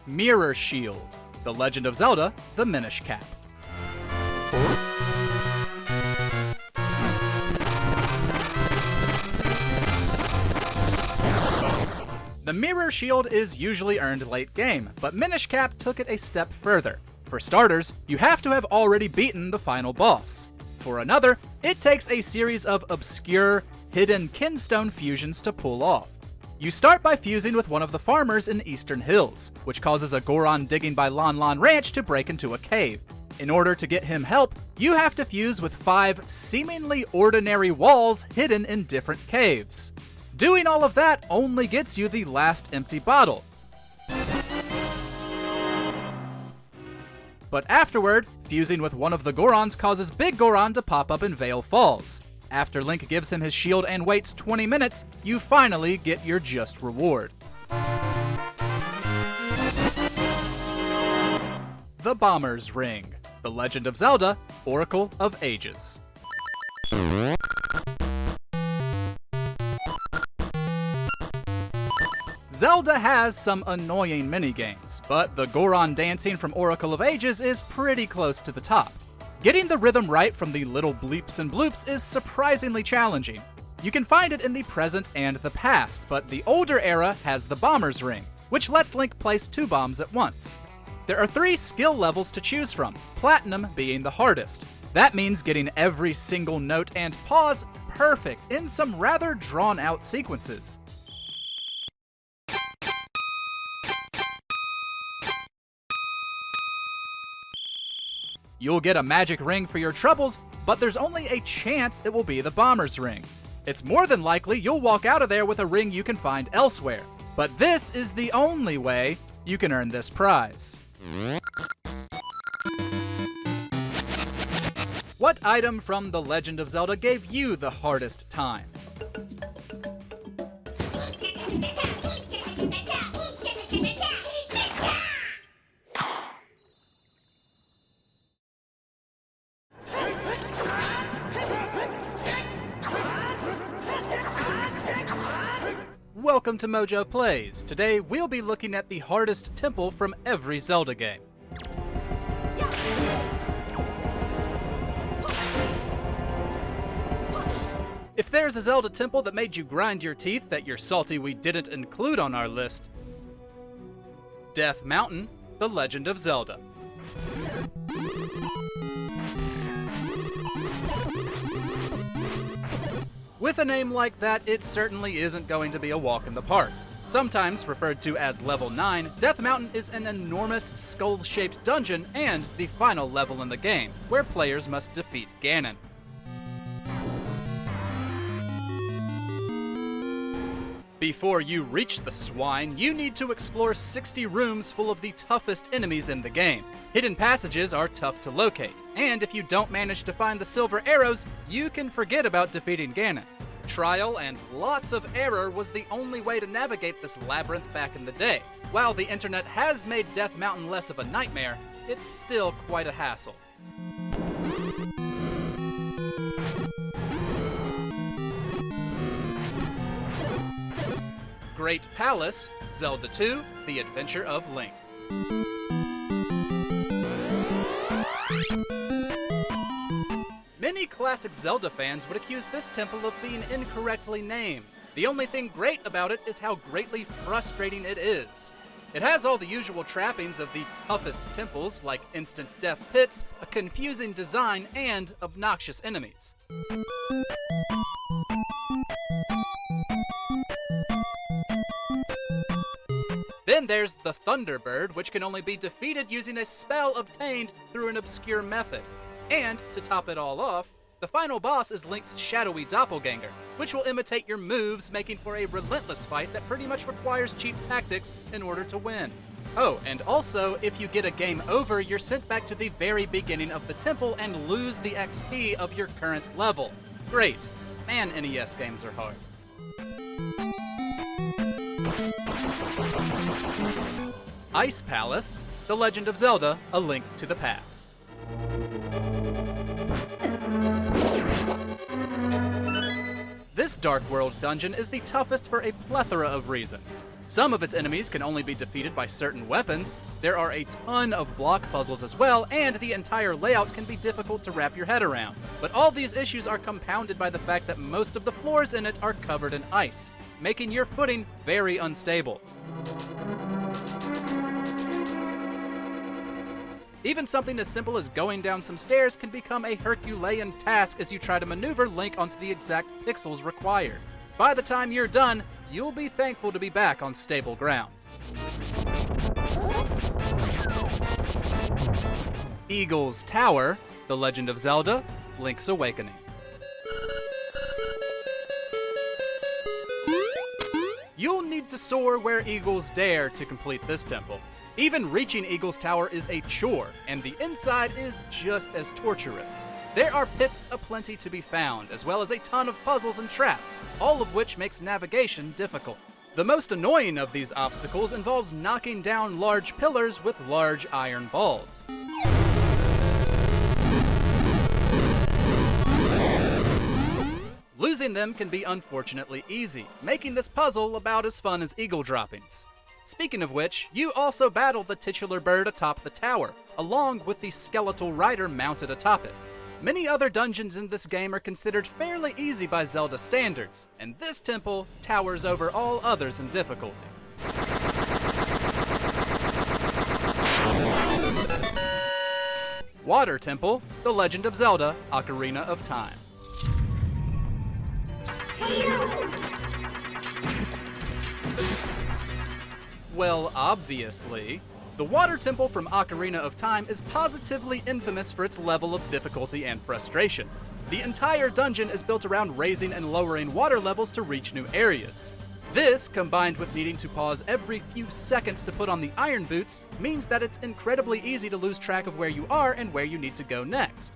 Mirror Shield. The Legend of Zelda, the Minish Cap. The Mirror Shield is usually earned late game, but Minish Cap took it a step further. For starters, you have to have already beaten the final boss. For another, it takes a series of obscure, hidden kinstone fusions to pull off. You start by fusing with one of the farmers in Eastern Hills, which causes a Goron digging by Lon Lon Ranch to break into a cave. In order to get him help, you have to fuse with 5 seemingly ordinary walls hidden in different caves. Doing all of that only gets you the last empty bottle. But afterward, fusing with one of the Gorons causes Big Goron to pop up in Vale Falls. After Link gives him his shield and waits 20 minutes, you finally get your just reward. The Bomber's Ring. The Legend of Zelda, Oracle of Ages. Zelda has some annoying minigames, but the Goron dancing from Oracle of Ages is pretty close to the top. Getting the rhythm right from the little bleeps and bloops is surprisingly challenging. You can find it in the present and the past, but the older era has the Bomber's Ring, which lets Link place 2 bombs at once. There are 3 skill levels to choose from, Platinum being the hardest. That means getting every single note and pause perfect in some rather drawn-out sequences. You'll get a magic ring for your troubles, but there's only a chance it will be the Bomber's Ring. It's more than likely you'll walk out of there with a ring you can find elsewhere. But this is the only way you can earn this prize. What item from The Legend of Zelda gave you the hardest time? Welcome to MojoPlays. Today we'll be looking at the hardest temple from every Zelda game. If there's a Zelda temple that made you grind your teeth that you're salty we didn't include on our list, Death Mountain, The Legend of Zelda. With a name like that, it certainly isn't going to be a walk in the park. Sometimes referred to as Level 9, Death Mountain is an enormous skull-shaped dungeon and the final level in the game, where players must defeat Ganon. Before you reach the swine, you need to explore 60 rooms full of the toughest enemies in the game. Hidden passages are tough to locate, and if you don't manage to find the silver arrows, you can forget about defeating Ganon. Trial and lots of error was the only way to navigate this labyrinth back in the day. While the internet has made Death Mountain less of a nightmare, it's still quite a hassle. Great Palace, Zelda 2, The Adventure of Link. Many classic Zelda fans would accuse this temple of being incorrectly named. The only thing great about it is how greatly frustrating it is. It has all the usual trappings of the toughest temples, like instant death pits, a confusing design, and obnoxious enemies. Then there's the Thunderbird, which can only be defeated using a spell obtained through an obscure method. And, to top it all off, the final boss is Link's shadowy doppelganger, which will imitate your moves, making for a relentless fight that pretty much requires cheap tactics in order to win. Oh, and also, if you get a game over, you're sent back to the very beginning of the temple and lose the XP of your current level. Great. Man, NES games are hard. Ice Palace, The Legend of Zelda, A Link to the Past. This Dark World dungeon is the toughest for a plethora of reasons. Some of its enemies can only be defeated by certain weapons, there are a ton of block puzzles as well, and the entire layout can be difficult to wrap your head around. But all these issues are compounded by the fact that most of the floors in it are covered in ice, making your footing very unstable. Even something as simple as going down some stairs can become a Herculean task as you try to maneuver Link onto the exact pixels required. By the time you're done, you'll be thankful to be back on stable ground. Eagle's Tower, The Legend of Zelda, Link's Awakening. You'll need to soar where eagles dare to complete this temple. Even reaching Eagle's Tower is a chore, and the inside is just as torturous. There are pits aplenty to be found, as well as a ton of puzzles and traps, all of which makes navigation difficult. The most annoying of these obstacles involves knocking down large pillars with large iron balls. Losing them can be unfortunately easy, making this puzzle about as fun as eagle droppings. Speaking of which, you also battle the titular bird atop the tower, along with the skeletal rider mounted atop it. Many other dungeons in this game are considered fairly easy by Zelda standards, and this temple towers over all others in difficulty. Water Temple, The Legend of Zelda, Ocarina of Time. Well, obviously. The Water Temple from Ocarina of Time is positively infamous for its level of difficulty and frustration. The entire dungeon is built around raising and lowering water levels to reach new areas. This, combined with needing to pause every few seconds to put on the iron boots, means that it's incredibly easy to lose track of where you are and where you need to go next.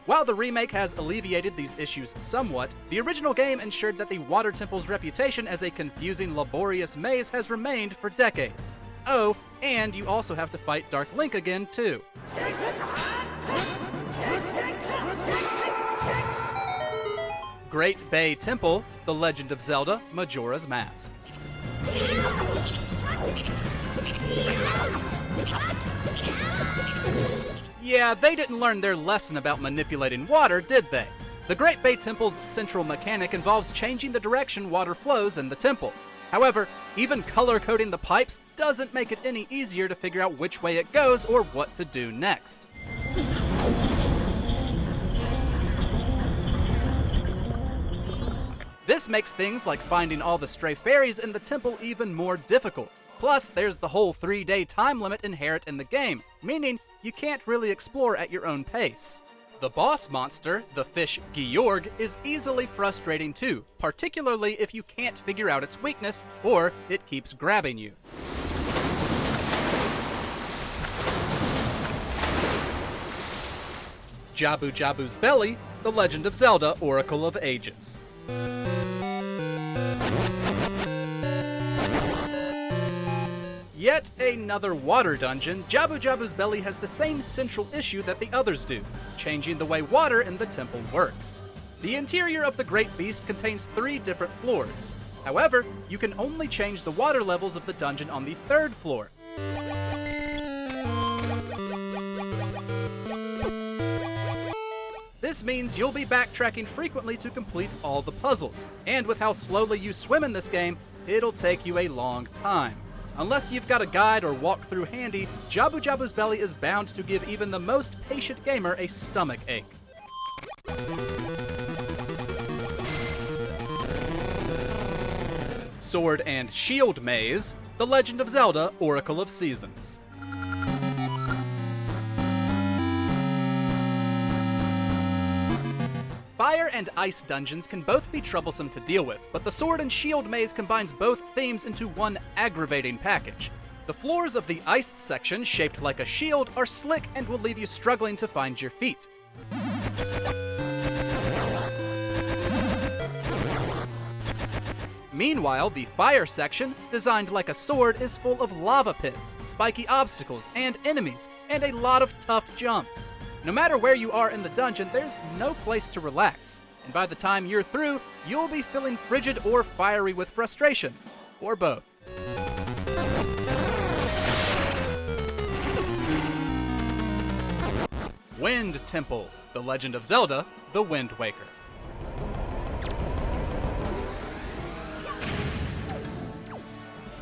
While the remake has alleviated these issues somewhat, the original game ensured that the Water Temple's reputation as a confusing, laborious maze has remained for decades. Oh, and you also have to fight Dark Link again, too. Great Bay Temple, The Legend of Zelda, Majora's Mask. Yeah, they didn't learn their lesson about manipulating water, did they? The Great Bay Temple's central mechanic involves changing the direction water flows in the temple. However, even color-coding the pipes doesn't make it any easier to figure out which way it goes or what to do next. This makes things like finding all the stray fairies in the temple even more difficult. Plus, there's the whole 3-day time limit inherent in the game, meaning you can't really explore at your own pace. The boss monster, the fish Georg, is easily frustrating too, particularly if you can't figure out its weakness or it keeps grabbing you. Jabu Jabu's Belly, The Legend of Zelda Oracle of Ages. Yet another water dungeon, Jabu Jabu's Belly has the same central issue that the others do, changing the way water in the temple works. The interior of the Great Beast contains 3 different floors. However, you can only change the water levels of the dungeon on the 3rd floor. This means you'll be backtracking frequently to complete all the puzzles, and with how slowly you swim in this game, it'll take you a long time. Unless you've got a guide or walkthrough handy, Jabu Jabu's Belly is bound to give even the most patient gamer a stomach ache. Sword and Shield Maze, The Legend of Zelda Oracle of Seasons. Fire and ice dungeons can both be troublesome to deal with, but the Sword and Shield Maze combines both themes into one aggravating package. The floors of the ice section, shaped like a shield, are slick and will leave you struggling to find your feet. Meanwhile, the fire section, designed like a sword, is full of lava pits, spiky obstacles, and enemies, and a lot of tough jumps. No matter where you are in the dungeon, there's no place to relax, and by the time you're through, you'll be feeling frigid or fiery with frustration, or both. Wind Temple, The Legend of Zelda, The Wind Waker.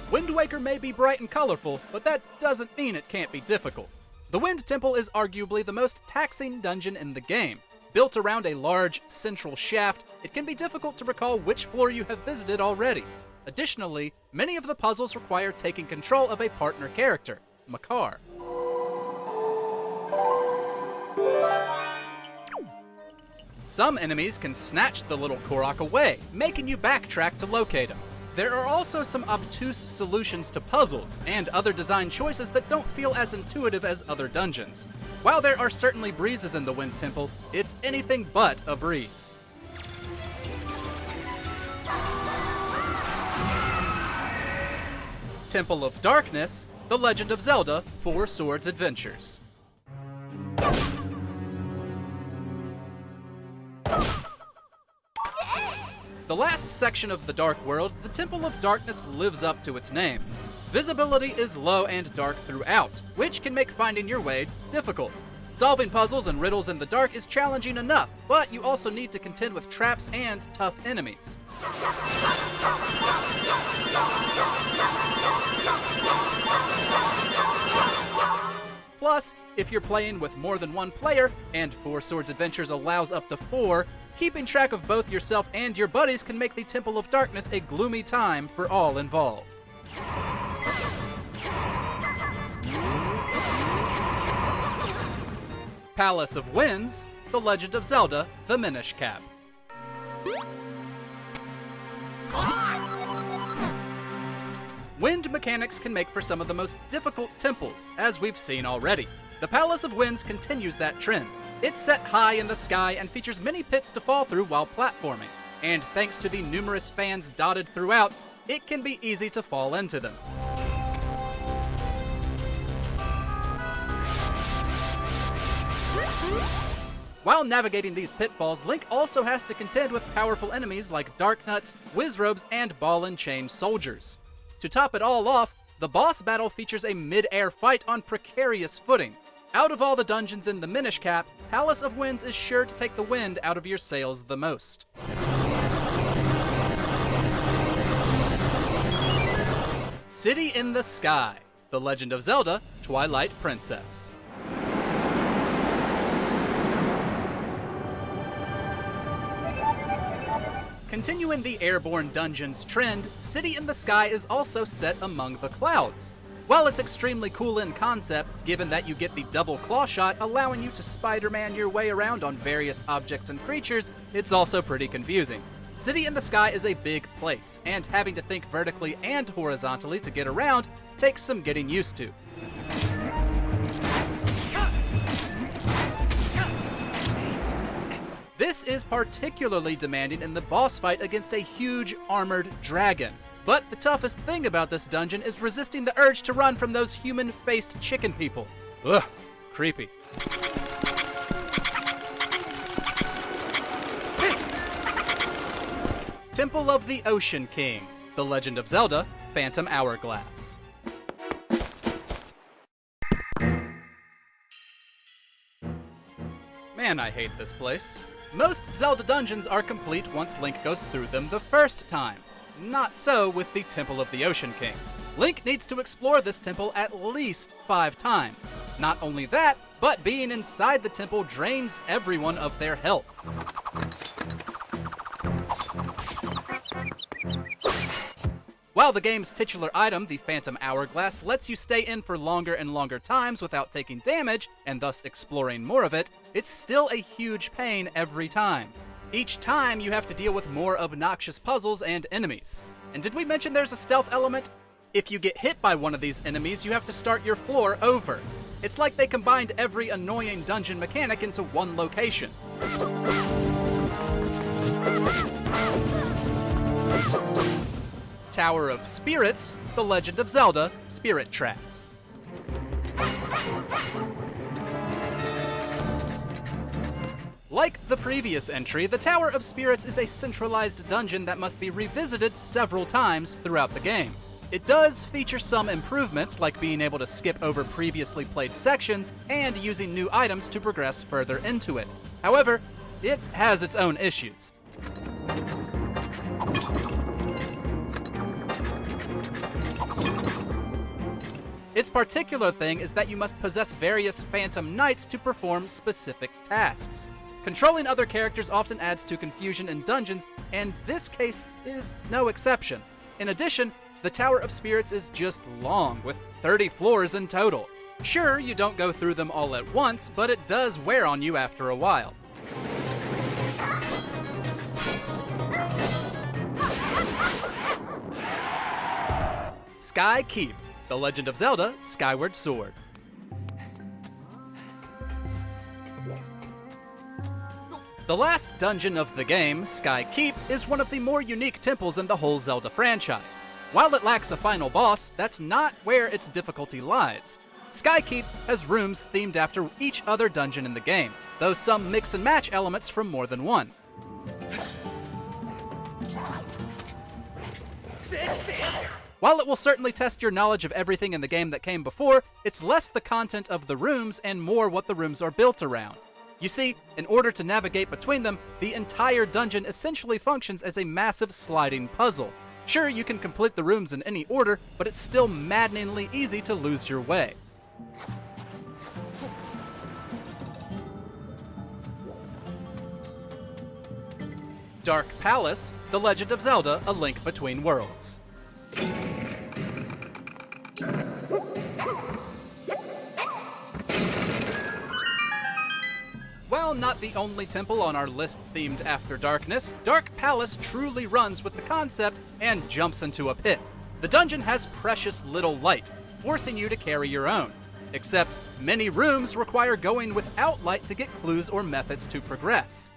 Wind Waker may be bright and colorful, but that doesn't mean it can't be difficult. The Wind Temple is arguably the most taxing dungeon in the game. Built around a large, central shaft, it can be difficult to recall which floor you have visited already. Additionally, many of the puzzles require taking control of a partner character, Makar. Some enemies can snatch the little Korok away, making you backtrack to locate him. There are also some obtuse solutions to puzzles, and other design choices that don't feel as intuitive as other dungeons. While there are certainly breezes in the Wind Temple, it's anything but a breeze. Temple of Darkness, The Legend of Zelda 4 Swords Adventures. The last section of the Dark World, the Temple of Darkness lives up to its name. Visibility is low and dark throughout, which can make finding your way difficult. Solving puzzles and riddles in the dark is challenging enough, but you also need to contend with traps and tough enemies. Plus, if you're playing with more than one player, and 4 Swords Adventures allows up to 4, keeping track of both yourself and your buddies can make the Temple of Darkness a gloomy time for all involved. Palace of Winds, The Legend of Zelda, The Minish Cap. Wind mechanics can make for some of the most difficult temples, as we've seen already. The Palace of Winds continues that trend. It's set high in the sky and features many pits to fall through while platforming, and thanks to the numerous fans dotted throughout, it can be easy to fall into them. While navigating these pitfalls, Link also has to contend with powerful enemies like Dark Nuts, Wizrobes, and Ball and Chain soldiers. To top it all off, the boss battle features a mid-air fight on precarious footing. Out of all the dungeons in the Minish Cap, Palace of Winds is sure to take the wind out of your sails the most. City in the Sky, The Legend of Zelda, Twilight Princess. Continuing the airborne dungeons trend, City in the Sky is also set among the clouds. While it's extremely cool in concept, given that you get the double claw shot allowing you to Spider-Man your way around on various objects and creatures, it's also pretty confusing. City in the Sky is a big place, and having to think vertically and horizontally to get around takes some getting used to. This is particularly demanding in the boss fight against a huge armored dragon. But the toughest thing about this dungeon is resisting the urge to run from those human-faced chicken people. Ugh, creepy. Temple of the Ocean King, The Legend of Zelda, Phantom Hourglass. Man, I hate this place. Most Zelda dungeons are complete once Link goes through them the first time. Not so with the Temple of the Ocean King. Link needs to explore this temple at least 5 times. Not only that, but being inside the temple drains everyone of their health. While the game's titular item, the Phantom Hourglass, lets you stay in for longer and longer times without taking damage, and thus exploring more of it, it's still a huge pain every time. Each time, you have to deal with more obnoxious puzzles and enemies. And did we mention there's a stealth element? If you get hit by one of these enemies, you have to start your floor over. It's like they combined every annoying dungeon mechanic into one location. Tower of Spirits, The Legend of Zelda, Spirit Tracks. Like the previous entry, the Tower of Spirits is a centralized dungeon that must be revisited several times throughout the game. It does feature some improvements, like being able to skip over previously played sections and using new items to progress further into it. However, it has its own issues. Its particular thing is that you must possess various Phantom Knights to perform specific tasks. Controlling other characters often adds to confusion in dungeons, and this case is no exception. In addition, the Tower of Spirits is just long, with 30 floors in total. Sure, you don't go through them all at once, but it does wear on you after a while. Sky Keep, The Legend of Zelda, Skyward Sword. The last dungeon of the game, Sky Keep, is one of the more unique temples in the whole Zelda franchise. While it lacks a final boss, that's not where its difficulty lies. Sky Keep has rooms themed after each other dungeon in the game, though some mix and match elements from more than one. While it will certainly test your knowledge of everything in the game that came before, it's less the content of the rooms and more what the rooms are built around. You see, in order to navigate between them, the entire dungeon essentially functions as a massive sliding puzzle. Sure, you can complete the rooms in any order, but it's still maddeningly easy to lose your way. Dark Palace, The Legend of Zelda, A Link Between Worlds. While not the only temple on our list themed after darkness, Dark Palace truly runs with the concept and jumps into a pit. The dungeon has precious little light, forcing you to carry your own. Except, many rooms require going without light to get clues or methods to progress.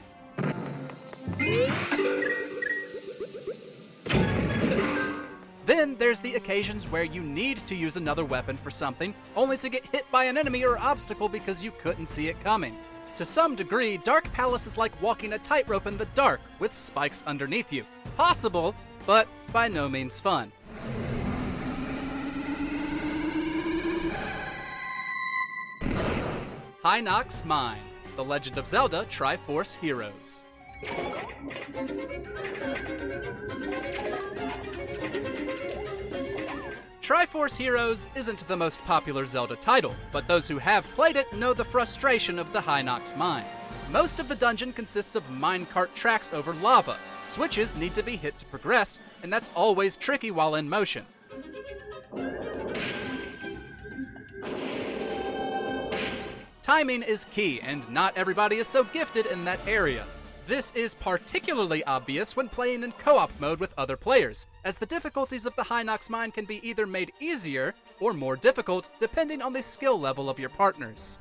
Then there's the occasions where you need to use another weapon for something, only to get hit by an enemy or obstacle because you couldn't see it coming. To some degree, Dark Palace is like walking a tightrope in the dark with spikes underneath you. Possible, but by no means fun. Hinox Mine, The Legend of Zelda Triforce Heroes. Triforce Heroes isn't the most popular Zelda title, but those who have played it know the frustration of the Hinox Mine. Most of the dungeon consists of minecart tracks over lava. Switches need to be hit to progress, and that's always tricky while in motion. Timing is key, and not everybody is so gifted in that area. This is particularly obvious when playing in co-op mode with other players, as the difficulties of the Hinox mine can be either made easier or more difficult depending on the skill level of your partners.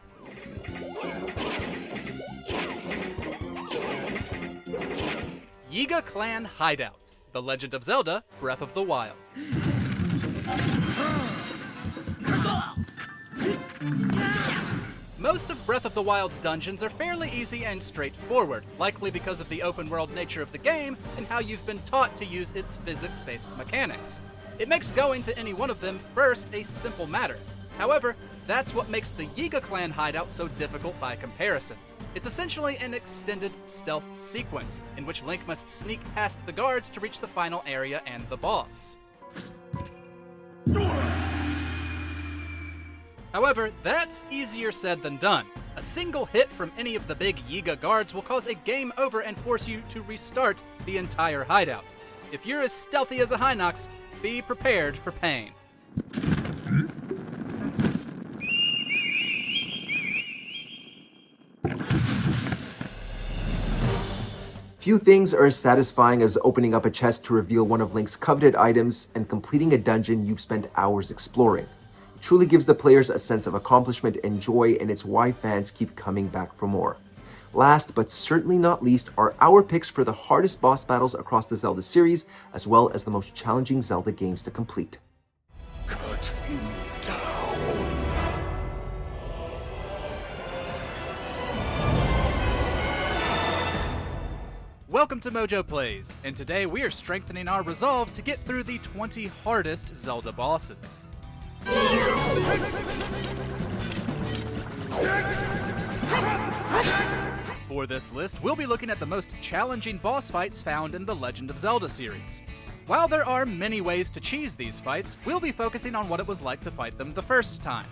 Yiga Clan Hideout, The Legend of Zelda, Breath of the Wild. Most of Breath of the Wild's dungeons are fairly easy and straightforward, likely because of the open-world nature of the game and how you've been taught to use its physics-based mechanics. It makes going to any one of them first a simple matter. However, that's what makes the Yiga Clan hideout so difficult by comparison. It's essentially an extended stealth sequence, in which Link must sneak past the guards to reach the final area and the boss. However, that's easier said than done. A single hit from any of the big Yiga guards will cause a game over and force you to restart the entire hideout. If you're as stealthy as a Hinox, be prepared for pain. Few things are as satisfying as opening up a chest to reveal one of Link's coveted items and completing a dungeon you've spent hours exploring. It truly gives the players a sense of accomplishment and joy, and it's why fans keep coming back for more. Last, but certainly not least, are our picks for the hardest boss battles across the Zelda series, as well as the most challenging Zelda games to complete. Cut him down. Welcome to MojoPlays, and today we are strengthening our resolve to get through the 20 hardest Zelda bosses. For this list, we'll be looking at the most challenging boss fights found in the Legend of Zelda series. While there are many ways to cheese these fights, we'll be focusing on what it was like to fight them the first time.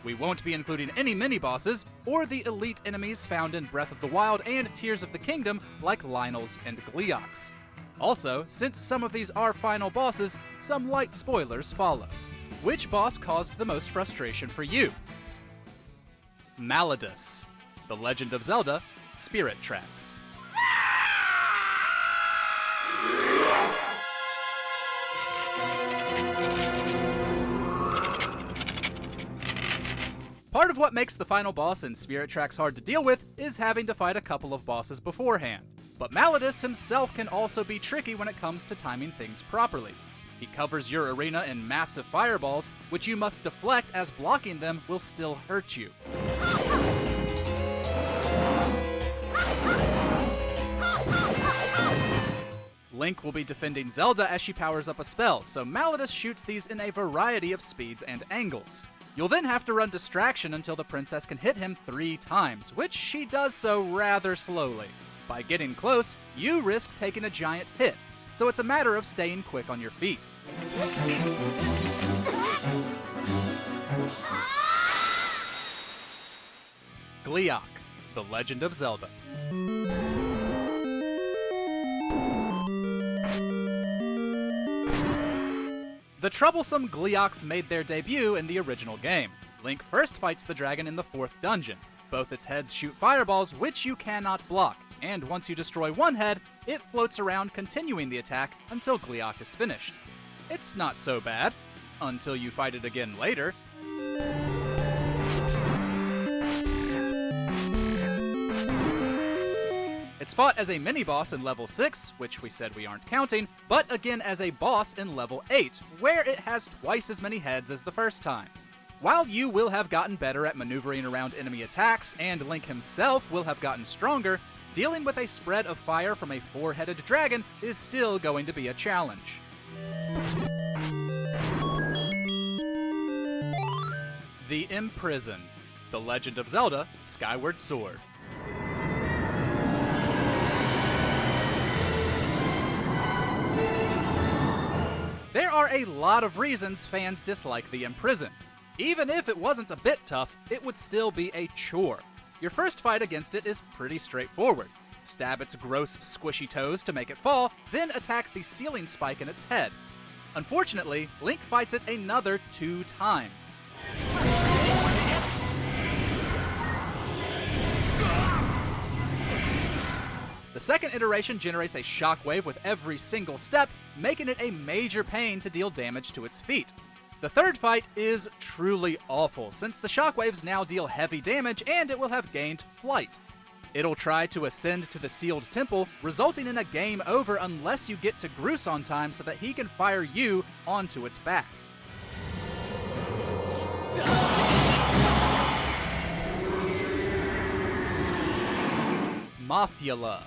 We won't be including any mini-bosses, or the elite enemies found in Breath of the Wild and Tears of the Kingdom, like Lynels and Gleeoks. Also, since some of these are final bosses, some light spoilers follow. Which boss caused the most frustration for you? Malladus, The Legend of Zelda, Spirit Tracks. Part of what makes the final boss in Spirit Tracks hard to deal with is having to fight a couple of bosses beforehand. But Malladus himself can also be tricky when it comes to timing things properly. He covers your arena in massive fireballs, which you must deflect as blocking them will still hurt you. Link will be defending Zelda as she powers up a spell, so Malladus shoots these in a variety of speeds and angles. You'll then have to run distraction until the princess can hit him 3 times, which she does so rather slowly. By getting close, you risk taking a giant hit, so it's a matter of staying quick on your feet. Gleeok, The Legend of Zelda. The troublesome Gleeoks made their debut in the original game. Link first fights the dragon in the 4th dungeon. Both its heads shoot fireballs, which you cannot block, and once you destroy one head, it floats around continuing the attack until Gleeok is finished. It's not so bad, until you fight it again later. It's fought as a mini-boss in level 6, which we said we aren't counting, but again as a boss in level 8, where it has twice as many heads as the first time. While you will have gotten better at maneuvering around enemy attacks, and Link himself will have gotten stronger, dealing with a spread of fire from a 4-headed dragon is still going to be a challenge. The Imprisoned, The Legend of Zelda, Skyward Sword. There are a lot of reasons fans dislike the Imprisoned. Even if it wasn't a bit tough, it would still be a chore. Your first fight against it is pretty straightforward. stab its gross, squishy toes to make it fall, then attack the ceiling spike in its head. Unfortunately, Link fights it another 2 times. The second iteration generates a shockwave with every single step, making it a major pain to deal damage to its feet. The third fight is truly awful, since the shockwaves now deal heavy damage and it will have gained flight. It'll try to ascend to the sealed temple, resulting in a game over unless you get to Groose on time so that he can fire you onto its back. Mothula,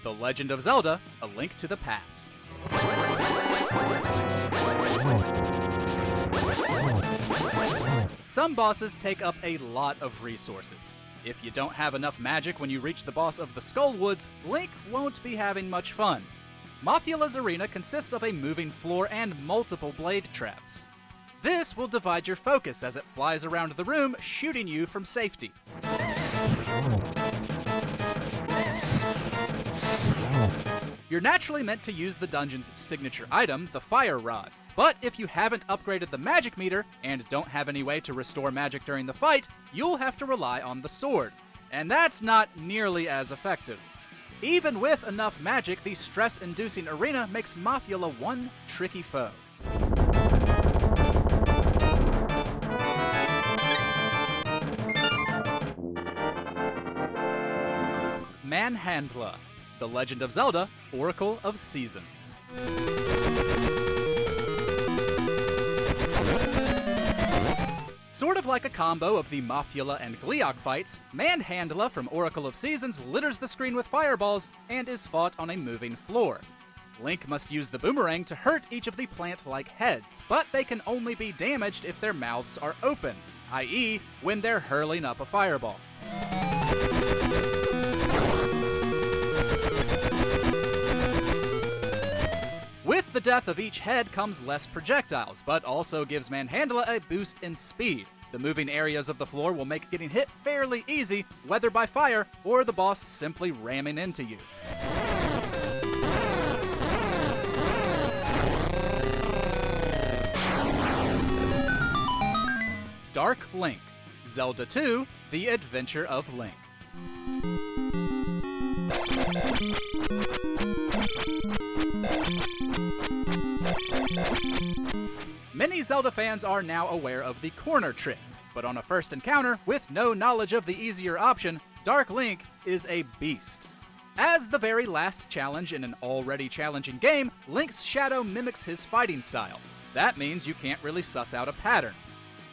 The Legend of Zelda, A Link to the Past. Some bosses take up a lot of resources. If you don't have enough magic when you reach the boss of the Skull Woods, Link won't be having much fun. Mothula's arena consists of a moving floor and multiple blade traps. This will divide your focus as it flies around the room, shooting you from safety. You're naturally meant to use the dungeon's signature item, the Fire Rod. But if you haven't upgraded the magic meter and don't have any way to restore magic during the fight, you'll have to rely on the sword. And that's not nearly as effective. Even with enough magic, the stress-inducing arena makes Mothula one tricky foe. Manhandla, The Legend of Zelda, Oracle of Seasons. Sort of like a combo of the Mothula and Gleeok fights, Manhandla from Oracle of Seasons litters the screen with fireballs and is fought on a moving floor. Link must use the boomerang to hurt each of the plant-like heads, but they can only be damaged if their mouths are open, i.e., when they're hurling up a fireball. With the death of each head comes less projectiles, but also gives Manhandla a boost in speed. The moving areas of the floor will make getting hit fairly easy, whether by fire or the boss simply ramming into you. Dark Link, Zelda 2, The Adventure of Link. Many Zelda fans are now aware of the corner trick, but on a first encounter, with no knowledge of the easier option, Dark Link is a beast. As the very last challenge in an already challenging game, Link's shadow mimics his fighting style. That means you can't really suss out a pattern.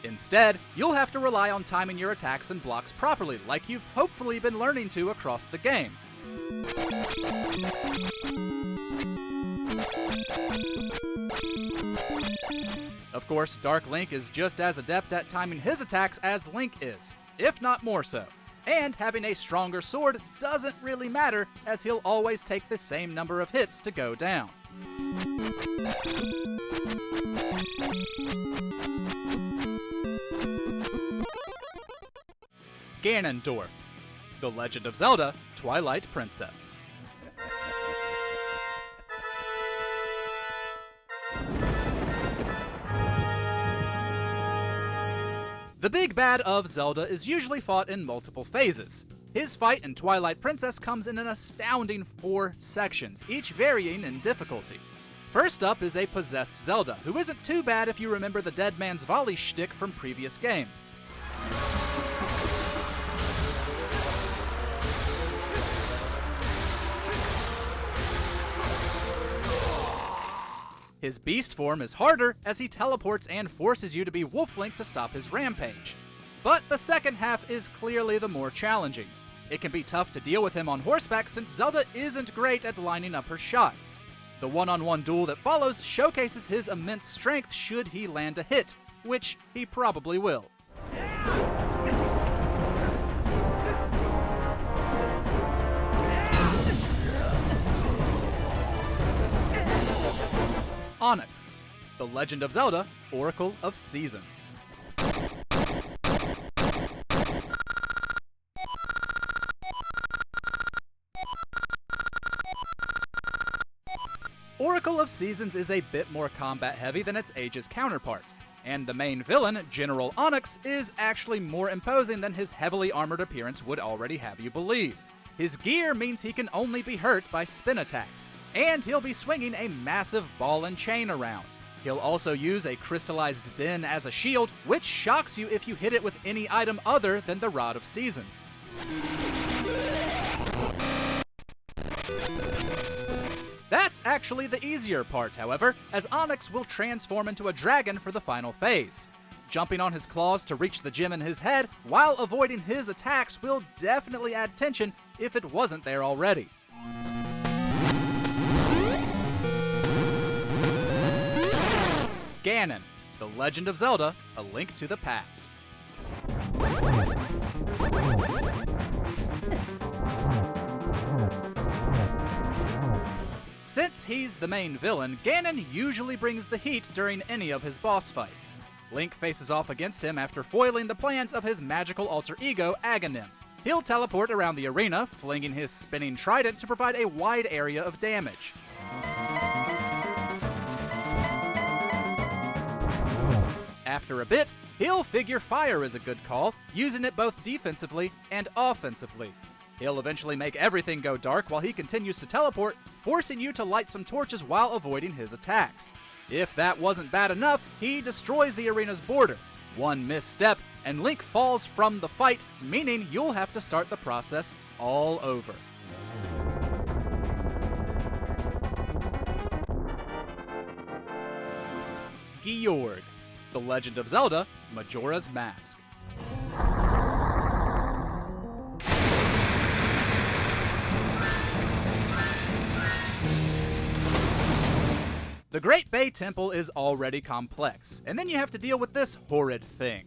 Instead, you'll have to rely on timing your attacks and blocks properly, like you've hopefully been learning to across the game. Of course, Dark Link is just as adept at timing his attacks as Link is, if not more so. And having a stronger sword doesn't really matter, as he'll always take the same number of hits to go down. Ganondorf, The Legend of Zelda, Twilight Princess. The big bad of Zelda is usually fought in multiple phases. His fight in Twilight Princess comes in an astounding 4 sections, each varying in difficulty. First up is a possessed Zelda, who isn't too bad if you remember the dead man's volley shtick from previous games. His beast form is harder as he teleports and forces you to be Wolf Link to stop his rampage. But the second half is clearly the more challenging. It can be tough to deal with him on horseback since Zelda isn't great at lining up her shots. The one-on-one duel that follows showcases his immense strength should he land a hit, which he probably will. Onyx, The Legend of Zelda, Oracle of Seasons. of Seasons is a bit more combat heavy than its Ages counterpart, and the main villain, General Onyx, is actually more imposing than his heavily armored appearance would already have you believe. His gear means he can only be hurt by spin attacks, and he'll be swinging a massive ball and chain around. He'll also use a crystallized din as a shield, which shocks you if you hit it with any item other than the Rod of Seasons. That's actually the easier part, however, as Onyx will transform into a dragon for the final phase. Jumping on his claws to reach the gem in his head while avoiding his attacks will definitely add tension if it wasn't there already. Ganon, The Legend of Zelda, A Link to the Past. Since he's the main villain, Ganon usually brings the heat during any of his boss fights. Link faces off against him after foiling the plans of his magical alter ego, Aghanim. He'll teleport around the arena, flinging his spinning trident to provide a wide area of damage. After a bit, he'll figure fire is a good call, using it both defensively and offensively. He'll eventually make everything go dark while he continues to teleport, forcing you to light some torches while avoiding his attacks. If that wasn't bad enough, he destroys the arena's border. One misstep, and Link falls from the fight, meaning you'll have to start the process all over. Georg, The Legend of Zelda, Majora's Mask. The Great Bay Temple is already complex, and then you have to deal with this horrid thing.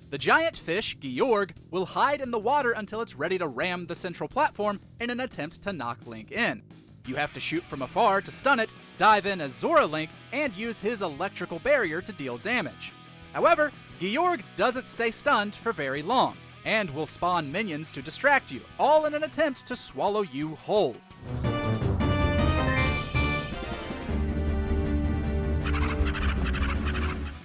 The giant fish, Georg, will hide in the water until it's ready to ram the central platform in an attempt to knock Link in. You have to shoot from afar to stun it, dive in as Zora Link, and use his electrical barrier to deal damage. However, Georg doesn't stay stunned for very long, and will spawn minions to distract you, all in an attempt to swallow you whole.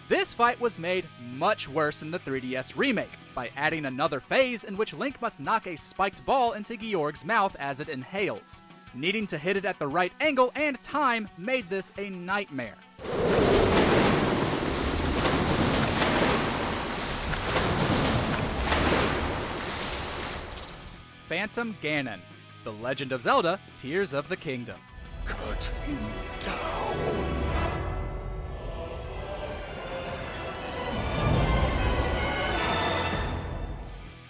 This fight was made much worse in the 3DS remake, by adding another phase in which Link must knock a spiked ball into Georg's mouth as it inhales. Needing to hit it at the right angle and time made this a nightmare. Phantom Ganon, The Legend of Zelda, Tears of the Kingdom. Cut him down.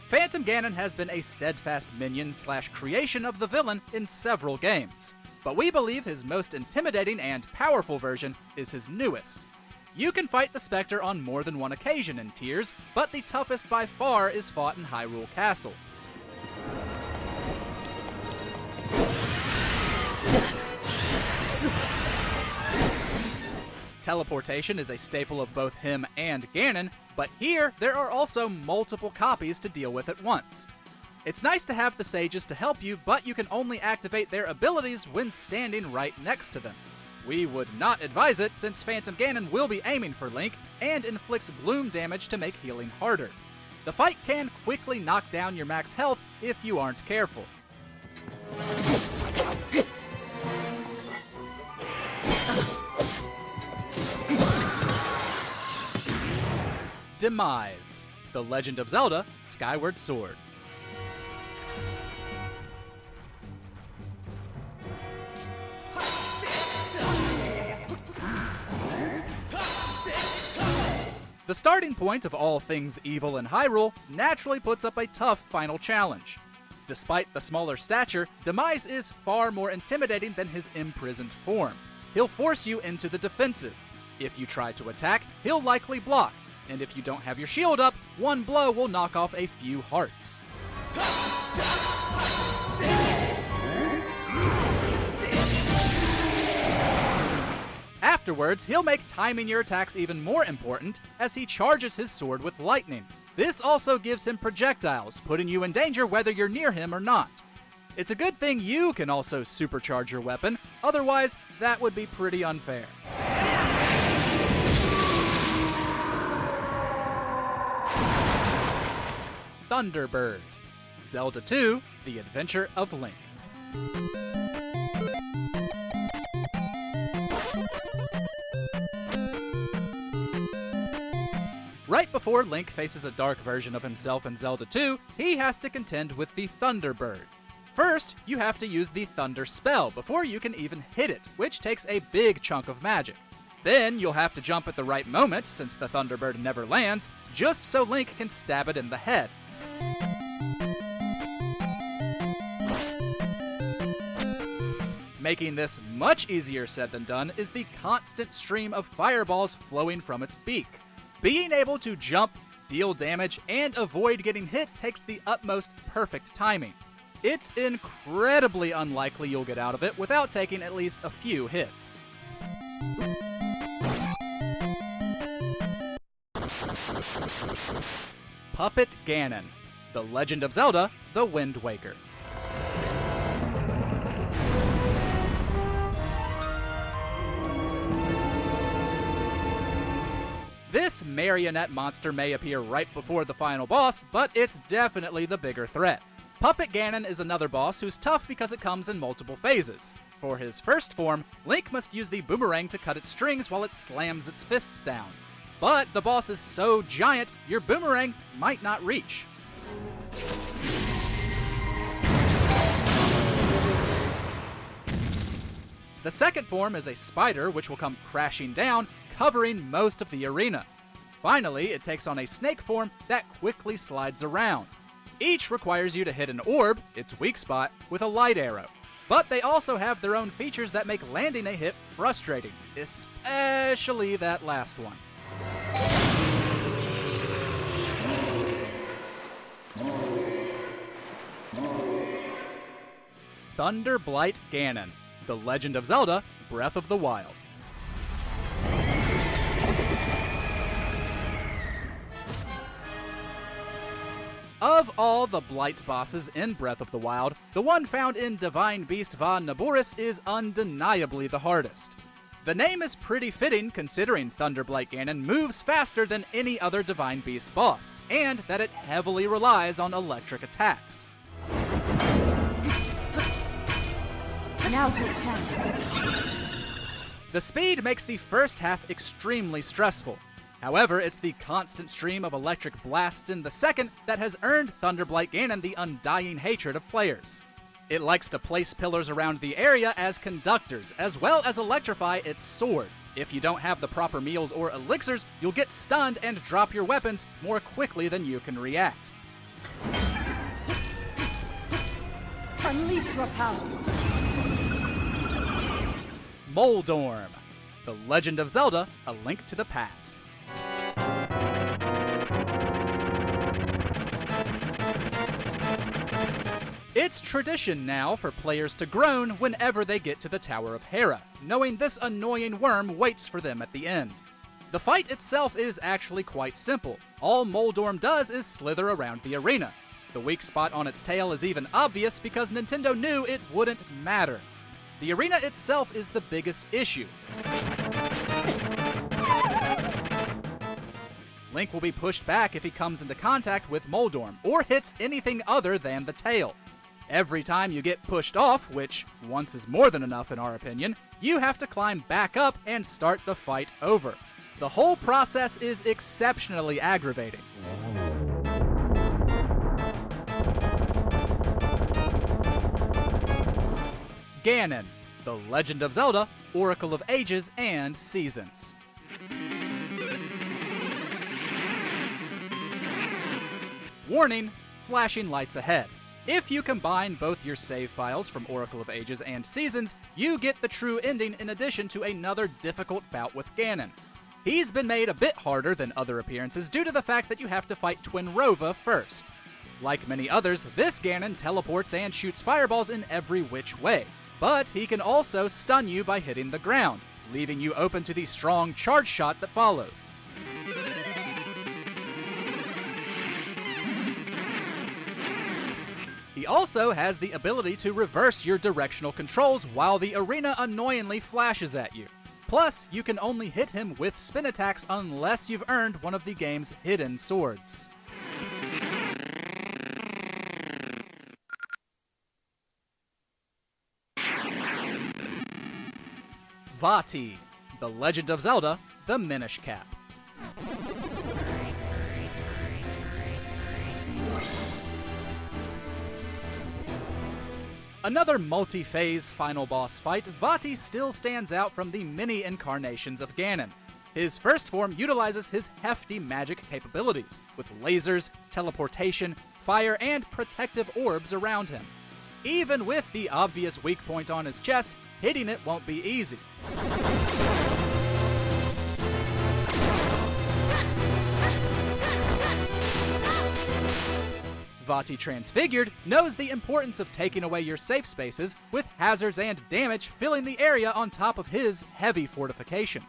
Phantom Ganon has been a steadfast minion/creation of the villain in several games, but we believe his most intimidating and powerful version is his newest. You can fight the Spectre on more than one occasion in Tears, but the toughest by far is fought in Hyrule Castle. Teleportation is a staple of both him and Ganon, but here there are also multiple copies to deal with at once. It's nice to have the sages to help you, but you can only activate their abilities when standing right next to them. We would not advise it since Phantom Ganon will be aiming for Link and inflicts gloom damage to make healing harder. The fight can quickly knock down your max health if you aren't careful. Demise, The Legend of Zelda, Skyward Sword. The starting point of all things evil in Hyrule naturally puts up a tough final challenge. Despite the smaller stature, Demise is far more intimidating than his imprisoned form. He'll force you into the defensive. If you try to attack, he'll likely block, and if you don't have your shield up, one blow will knock off a few hearts. Afterwards, he'll make timing your attacks even more important as he charges his sword with lightning. This also gives him projectiles, putting you in danger whether you're near him or not. It's a good thing you can also supercharge your weapon, Otherwise, that would be pretty unfair. Thunderbird. Zelda 2: The Adventure of Link. Right before Link faces a dark version of himself in Zelda 2, he has to contend with the Thunderbird. First, you have to use the Thunder spell before you can even hit it, which takes a big chunk of magic. Then you'll have to jump at the right moment, since the Thunderbird never lands, just so Link can stab it in the head. Making this much easier said than done is the constant stream of fireballs flowing from its beak. Being able to jump, deal damage, and avoid getting hit takes the utmost perfect timing. It's incredibly unlikely you'll get out of it without taking at least a few hits. Puppet Ganon. The Legend of Zelda: The Wind Waker. This marionette monster may appear right before the final boss, but it's definitely the bigger threat. Puppet Ganon is another boss who's tough because it comes in multiple phases. For his first form, Link must use the boomerang to cut its strings while it slams its fists down. But the boss is so giant, your boomerang might not reach. The second form is a spider which will come crashing down, covering most of the arena. Finally, it takes on a snake form that quickly slides around. Each requires you to hit an orb, its weak spot, with a light arrow. But they also have their own features that make landing a hit frustrating, especially that last one. Thunderblight Ganon. The Legend of Zelda: Breath of the Wild. Of all the Blight bosses in Breath of the Wild, the one found in Divine Beast Va Naboris is undeniably the hardest. The name is pretty fitting considering Thunderblight Ganon moves faster than any other Divine Beast boss, and that it heavily relies on electric attacks. Now's your chance. The speed makes the first half extremely stressful. However, it's the constant stream of electric blasts in the second that has earned Thunderblight Ganon the undying hatred of players. It likes to place pillars around the area as conductors, as well as electrify its sword. If you don't have the proper meals or elixirs, you'll get stunned and drop your weapons more quickly than you can react. Unleash your power. Moldorm. The Legend of Zelda: A Link to the Past. It's tradition now for players to groan whenever they get to the Tower of Hera, knowing this annoying worm waits for them at the end. The fight itself is actually quite simple. All Moldorm does is slither around the arena. The weak spot on its tail is even obvious because Nintendo knew it wouldn't matter. The arena itself is the biggest issue. Link will be pushed back if he comes into contact with Moldorm, or hits anything other than the tail. Every time you get pushed off, which once is more than enough in our opinion, you have to climb back up and start the fight over. The whole process is exceptionally aggravating. Ganon, The Legend of Zelda: Oracle of Ages and Seasons. Warning, flashing lights ahead. If you combine both your save files from Oracle of Ages and Seasons, you get the true ending in addition to another difficult bout with Ganon. He's been made a bit harder than other appearances due to the fact that you have to fight Twinrova first. Like many others, this Ganon teleports and shoots fireballs in every which way, but he can also stun you by hitting the ground, leaving you open to the strong charge shot that follows. He also has the ability to reverse your directional controls while the arena annoyingly flashes at you. Plus, you can only hit him with spin attacks unless you've earned one of the game's hidden swords. Vaati, The Legend of Zelda, the Minish Cap. Another multi-phase final boss fight, Vaati still stands out from the many incarnations of Ganon. His first form utilizes his hefty magic capabilities, with lasers, teleportation, fire, and protective orbs around him. Even with the obvious weak point on his chest, hitting it won't be easy. Vaati Transfigured knows the importance of taking away your safe spaces, with hazards and damage filling the area on top of his heavy fortification.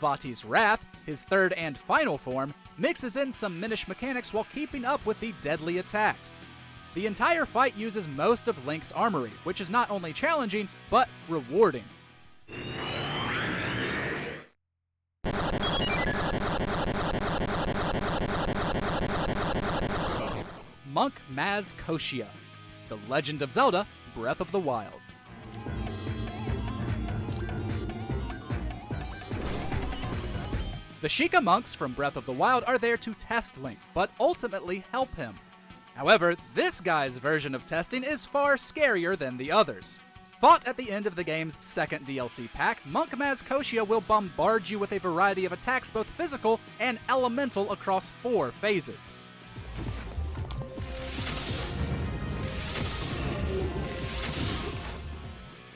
Vaati's Wrath, his third and final form, mixes in some Minish mechanics while keeping up with the deadly attacks. The entire fight uses most of Link's armory, which is not only challenging, but rewarding. Monk Maz Koshia, The Legend of Zelda, Breath of the Wild. The Sheikah monks from Breath of the Wild are there to test Link, but ultimately help him. However, this guy's version of testing is far scarier than the others. Fought at the end of the game's second DLC pack, Monk Maz Koshia will bombard you with a variety of attacks, both physical and elemental, across 4 phases.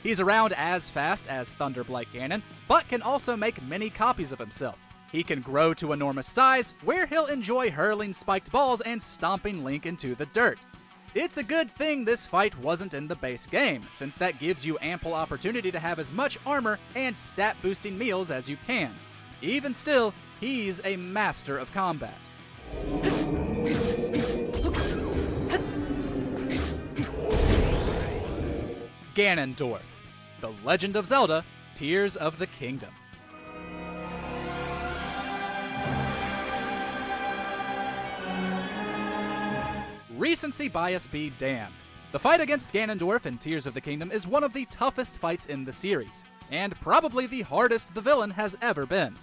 He's around as fast as Thunderblight Ganon, but can also make many copies of himself. He can grow to enormous size, where he'll enjoy hurling spiked balls and stomping Link into the dirt. It's a good thing this fight wasn't in the base game, since that gives you ample opportunity to have as much armor and stat-boosting meals as you can. Even still, he's a master of combat. Ganondorf, The Legend of Zelda, Tears of the Kingdom. Recency bias be damned. The fight against Ganondorf in Tears of the Kingdom is one of the toughest fights in the series, and probably the hardest the villain has ever been.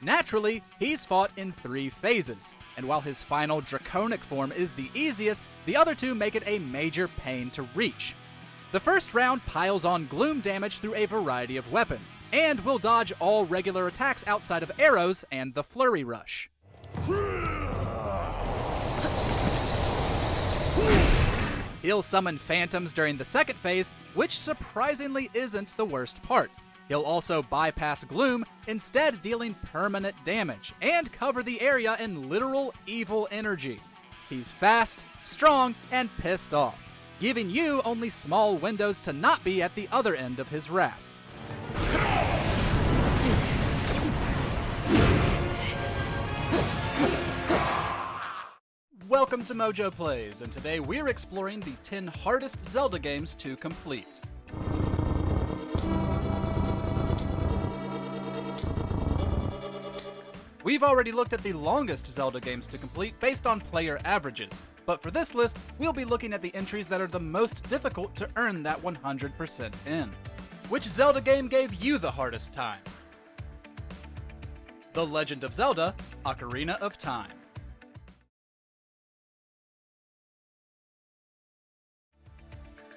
Naturally, he's fought in 3 phases, and while his final draconic form is the easiest, the other 2 make it a major pain to reach. The first round piles on gloom damage through a variety of weapons, and will dodge all regular attacks outside of arrows and the flurry rush. He'll summon phantoms during the second phase, which surprisingly isn't the worst part. He'll also bypass gloom, instead dealing permanent damage, and cover the area in literal evil energy. He's fast, strong, and pissed off, giving you only small windows to not be at the other end of his wrath. Welcome to MojoPlays, and today we're exploring the 10 hardest Zelda games to complete. We've already looked at the longest Zelda games to complete based on player averages, but for this list, we'll be looking at the entries that are the most difficult to earn that 100% in. Which Zelda game gave you the hardest time? The Legend of Zelda, Ocarina of Time.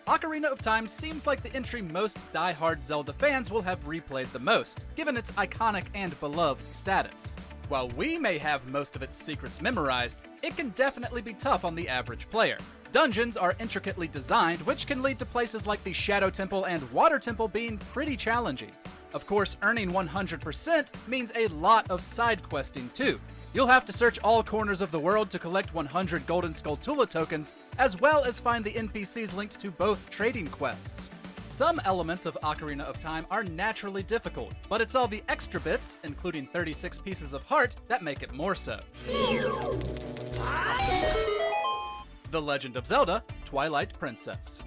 Ocarina of Time seems like the entry most die-hard Zelda fans will have replayed the most, given its iconic and beloved status. While we may have most of its secrets memorized, it can definitely be tough on the average player. Dungeons are intricately designed, which can lead to places like the Shadow Temple and Water Temple being pretty challenging. Of course, earning 100% means a lot of side questing too. You'll have to search all corners of the world to collect 100 Golden Skulltula tokens, as well as find the NPCs linked to both trading quests. Some elements of Ocarina of Time are naturally difficult, but it's all the extra bits, including 36 pieces of heart, that make it more so. The Legend of Zelda Twilight Princess.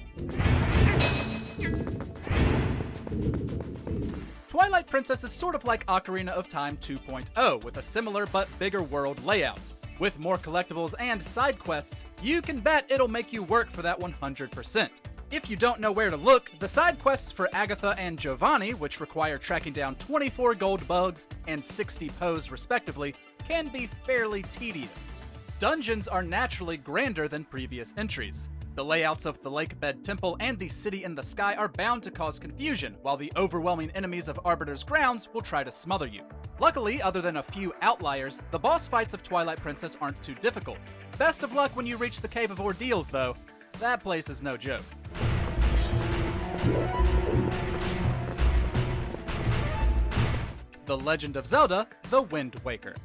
Twilight Princess is sort of like Ocarina of Time 2.0, with a similar but bigger world layout. With more collectibles and side quests, you can bet it'll make you work for that 100%. If you don't know where to look, the side quests for Agatha and Giovanni, which require tracking down 24 gold bugs and 60 Poes respectively, can be fairly tedious. Dungeons are naturally grander than previous entries. The layouts of the Lake Bed Temple and the City in the Sky are bound to cause confusion, while the overwhelming enemies of Arbiter's Grounds will try to smother you. Luckily, other than a few outliers, the boss fights of Twilight Princess aren't too difficult. Best of luck when you reach the Cave of Ordeals, though. That place is no joke. The Legend of Zelda: The Wind Waker.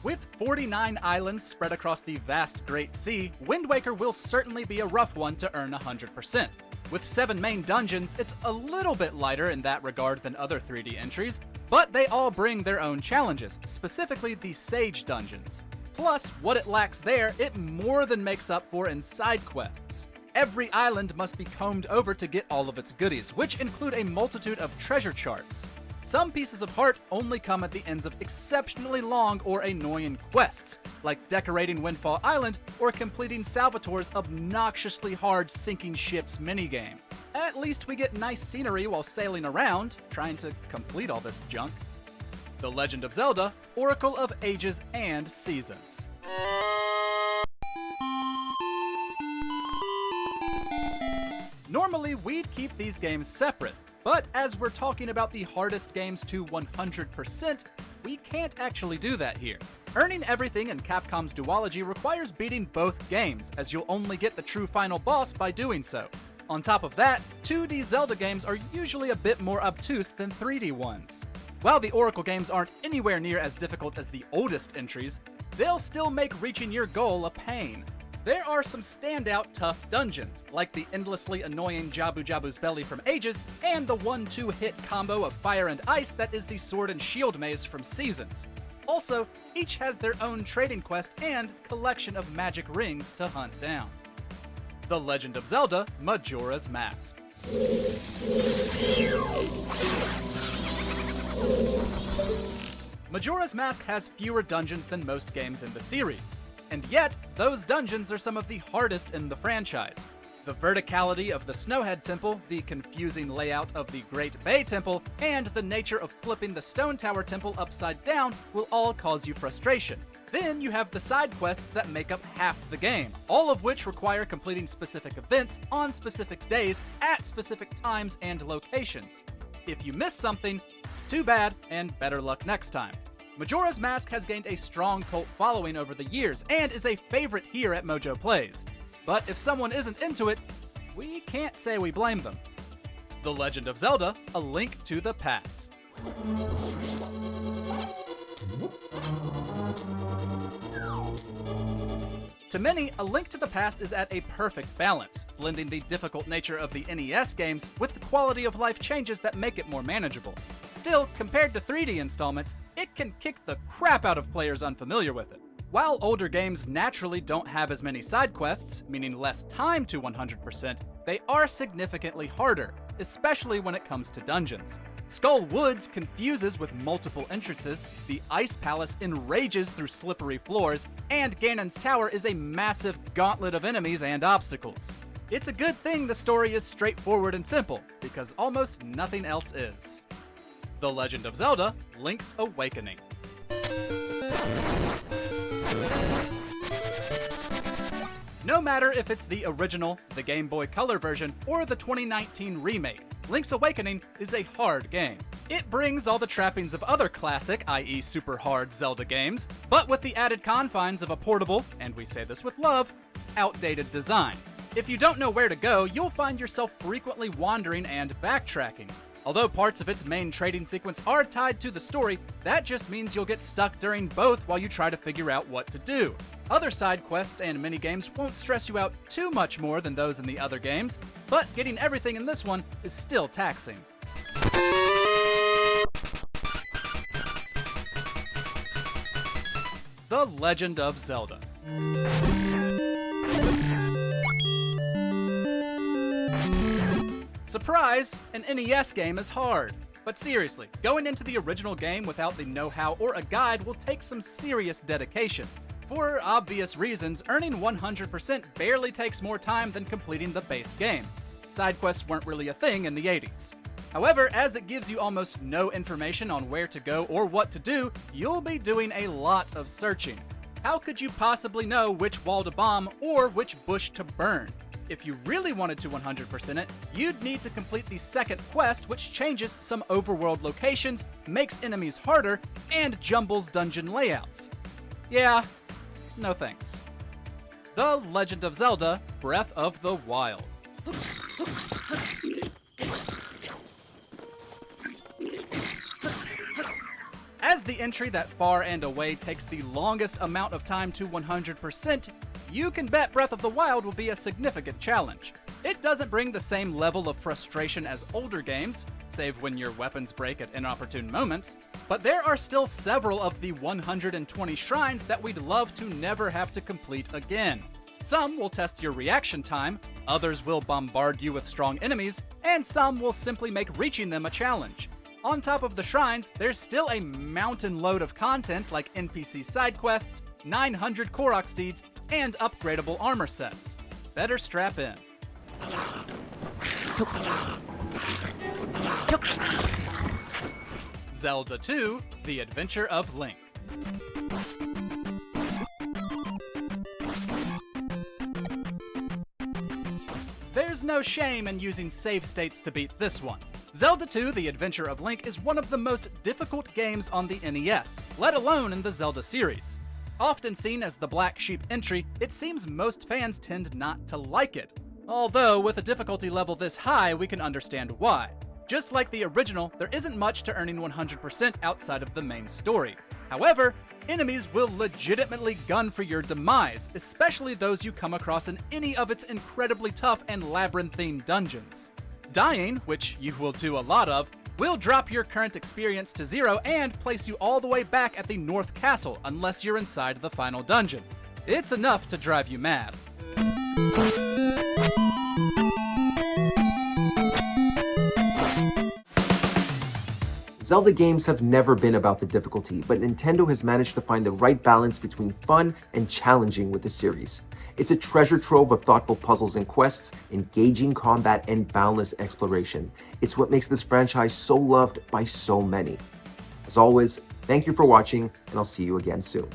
With 49 islands spread across the vast Great Sea, Wind Waker will certainly be a rough one to earn 100%. With 7 main dungeons, it's a little bit lighter in that regard than other 3D entries, but they all bring their own challenges, specifically the Sage dungeons. Plus, what it lacks there, it more than makes up for in side quests. Every island must be combed over to get all of its goodies, which include a multitude of treasure charts. Some pieces of heart only come at the ends of exceptionally long or annoying quests, like decorating Windfall Island or completing Salvatore's obnoxiously hard sinking ships minigame. At least we get nice scenery while sailing around, trying to complete all this junk. The Legend of Zelda: Oracle of Ages and Seasons. Normally, we'd keep these games separate, but as we're talking about the hardest games to 100%, we can't actually do that here. Earning everything in Capcom's duology requires beating both games, as you'll only get the true final boss by doing so. On top of that, 2D Zelda games are usually a bit more obtuse than 3D ones. While the Oracle games aren't anywhere near as difficult as the oldest entries, they'll still make reaching your goal a pain. There are some standout tough dungeons, like the endlessly annoying Jabu Jabu's Belly from Ages, and the 1-2 hit combo of Fire and Ice that is the Sword and Shield Maze from Seasons. Also, each has their own trading quest and collection of magic rings to hunt down. The Legend of Zelda: Majora's Mask. Majora's Mask has fewer dungeons than most games in the series. And yet, those dungeons are some of the hardest in the franchise. The verticality of the Snowhead Temple, the confusing layout of the Great Bay Temple, and the nature of flipping the Stone Tower Temple upside down will all cause you frustration. Then you have the side quests that make up half the game, all of which require completing specific events on specific days at specific times and locations. If you miss something, too bad, and better luck next time. Majora's Mask has gained a strong cult following over the years and is a favorite here at MojoPlays. But if someone isn't into it, we can't say we blame them. The Legend of Zelda: A Link to the Past. To many, A Link to the Past is at a perfect balance, blending the difficult nature of the NES games with the quality of life changes that make it more manageable. Still, compared to 3D installments, it can kick the crap out of players unfamiliar with it. While older games naturally don't have as many side quests, meaning less time to 100%, they are significantly harder, especially when it comes to dungeons. Skull Woods confuses with multiple entrances, the Ice Palace enrages through slippery floors, and Ganon's Tower is a massive gauntlet of enemies and obstacles. It's a good thing the story is straightforward and simple, because almost nothing else is. The Legend of Zelda: Link's Awakening. No matter if it's the original, the Game Boy Color version, or the 2019 remake, Link's Awakening is a hard game. It brings all the trappings of other classic, i.e. super hard Zelda games, but with the added confines of a portable, and we say this with love, outdated design. If you don't know where to go, you'll find yourself frequently wandering and backtracking. Although parts of its main trading sequence are tied to the story, that just means you'll get stuck during both while you try to figure out what to do. Other side quests and minigames won't stress you out too much more than those in the other games, but getting everything in this one is still taxing. The Legend of Zelda. Surprise! An NES game is hard. But seriously, going into the original game without the know-how or a guide will take some serious dedication. For obvious reasons, earning 100% barely takes more time than completing the base game. Side quests weren't really a thing in the 80s. However, as it gives you almost no information on where to go or what to do, you'll be doing a lot of searching. How could you possibly know which wall to bomb or which bush to burn? If you really wanted to 100% it, you'd need to complete the second quest, which changes some overworld locations, makes enemies harder, and jumbles dungeon layouts. Yeah, no thanks. The Legend of Zelda: Breath of the Wild. As the entry that far and away takes the longest amount of time to 100%, you can bet Breath of the Wild will be a significant challenge. It doesn't bring the same level of frustration as older games, save when your weapons break at inopportune moments, but there are still several of the 120 shrines that we'd love to never have to complete again. Some will test your reaction time, others will bombard you with strong enemies, and some will simply make reaching them a challenge. On top of the shrines, there's still a mountain load of content like NPC side quests, 900 Korok seeds, and upgradable armor sets. Better strap in. Zelda 2: The Adventure of Link. There's no shame in using save states to beat this one. Zelda 2: The Adventure of Link is one of the most difficult games on the NES, let alone in the Zelda series. Often seen as the black sheep entry, it seems most fans tend not to like it. Although, with a difficulty level this high, we can understand why. Just like the original, there isn't much to earning 100% outside of the main story. However, enemies will legitimately gun for your demise, especially those you come across in any of its incredibly tough and labyrinthine dungeons. Dying, which you will do a lot of, will drop your current experience to 0 and place you all the way back at the North Castle unless you're inside the final dungeon. It's enough to drive you mad. Zelda games have never been about the difficulty, but Nintendo has managed to find the right balance between fun and challenging with the series. It's a treasure trove of thoughtful puzzles and quests, engaging combat, and boundless exploration. It's what makes this franchise so loved by so many. As always, thank you for watching, and I'll see you again soon.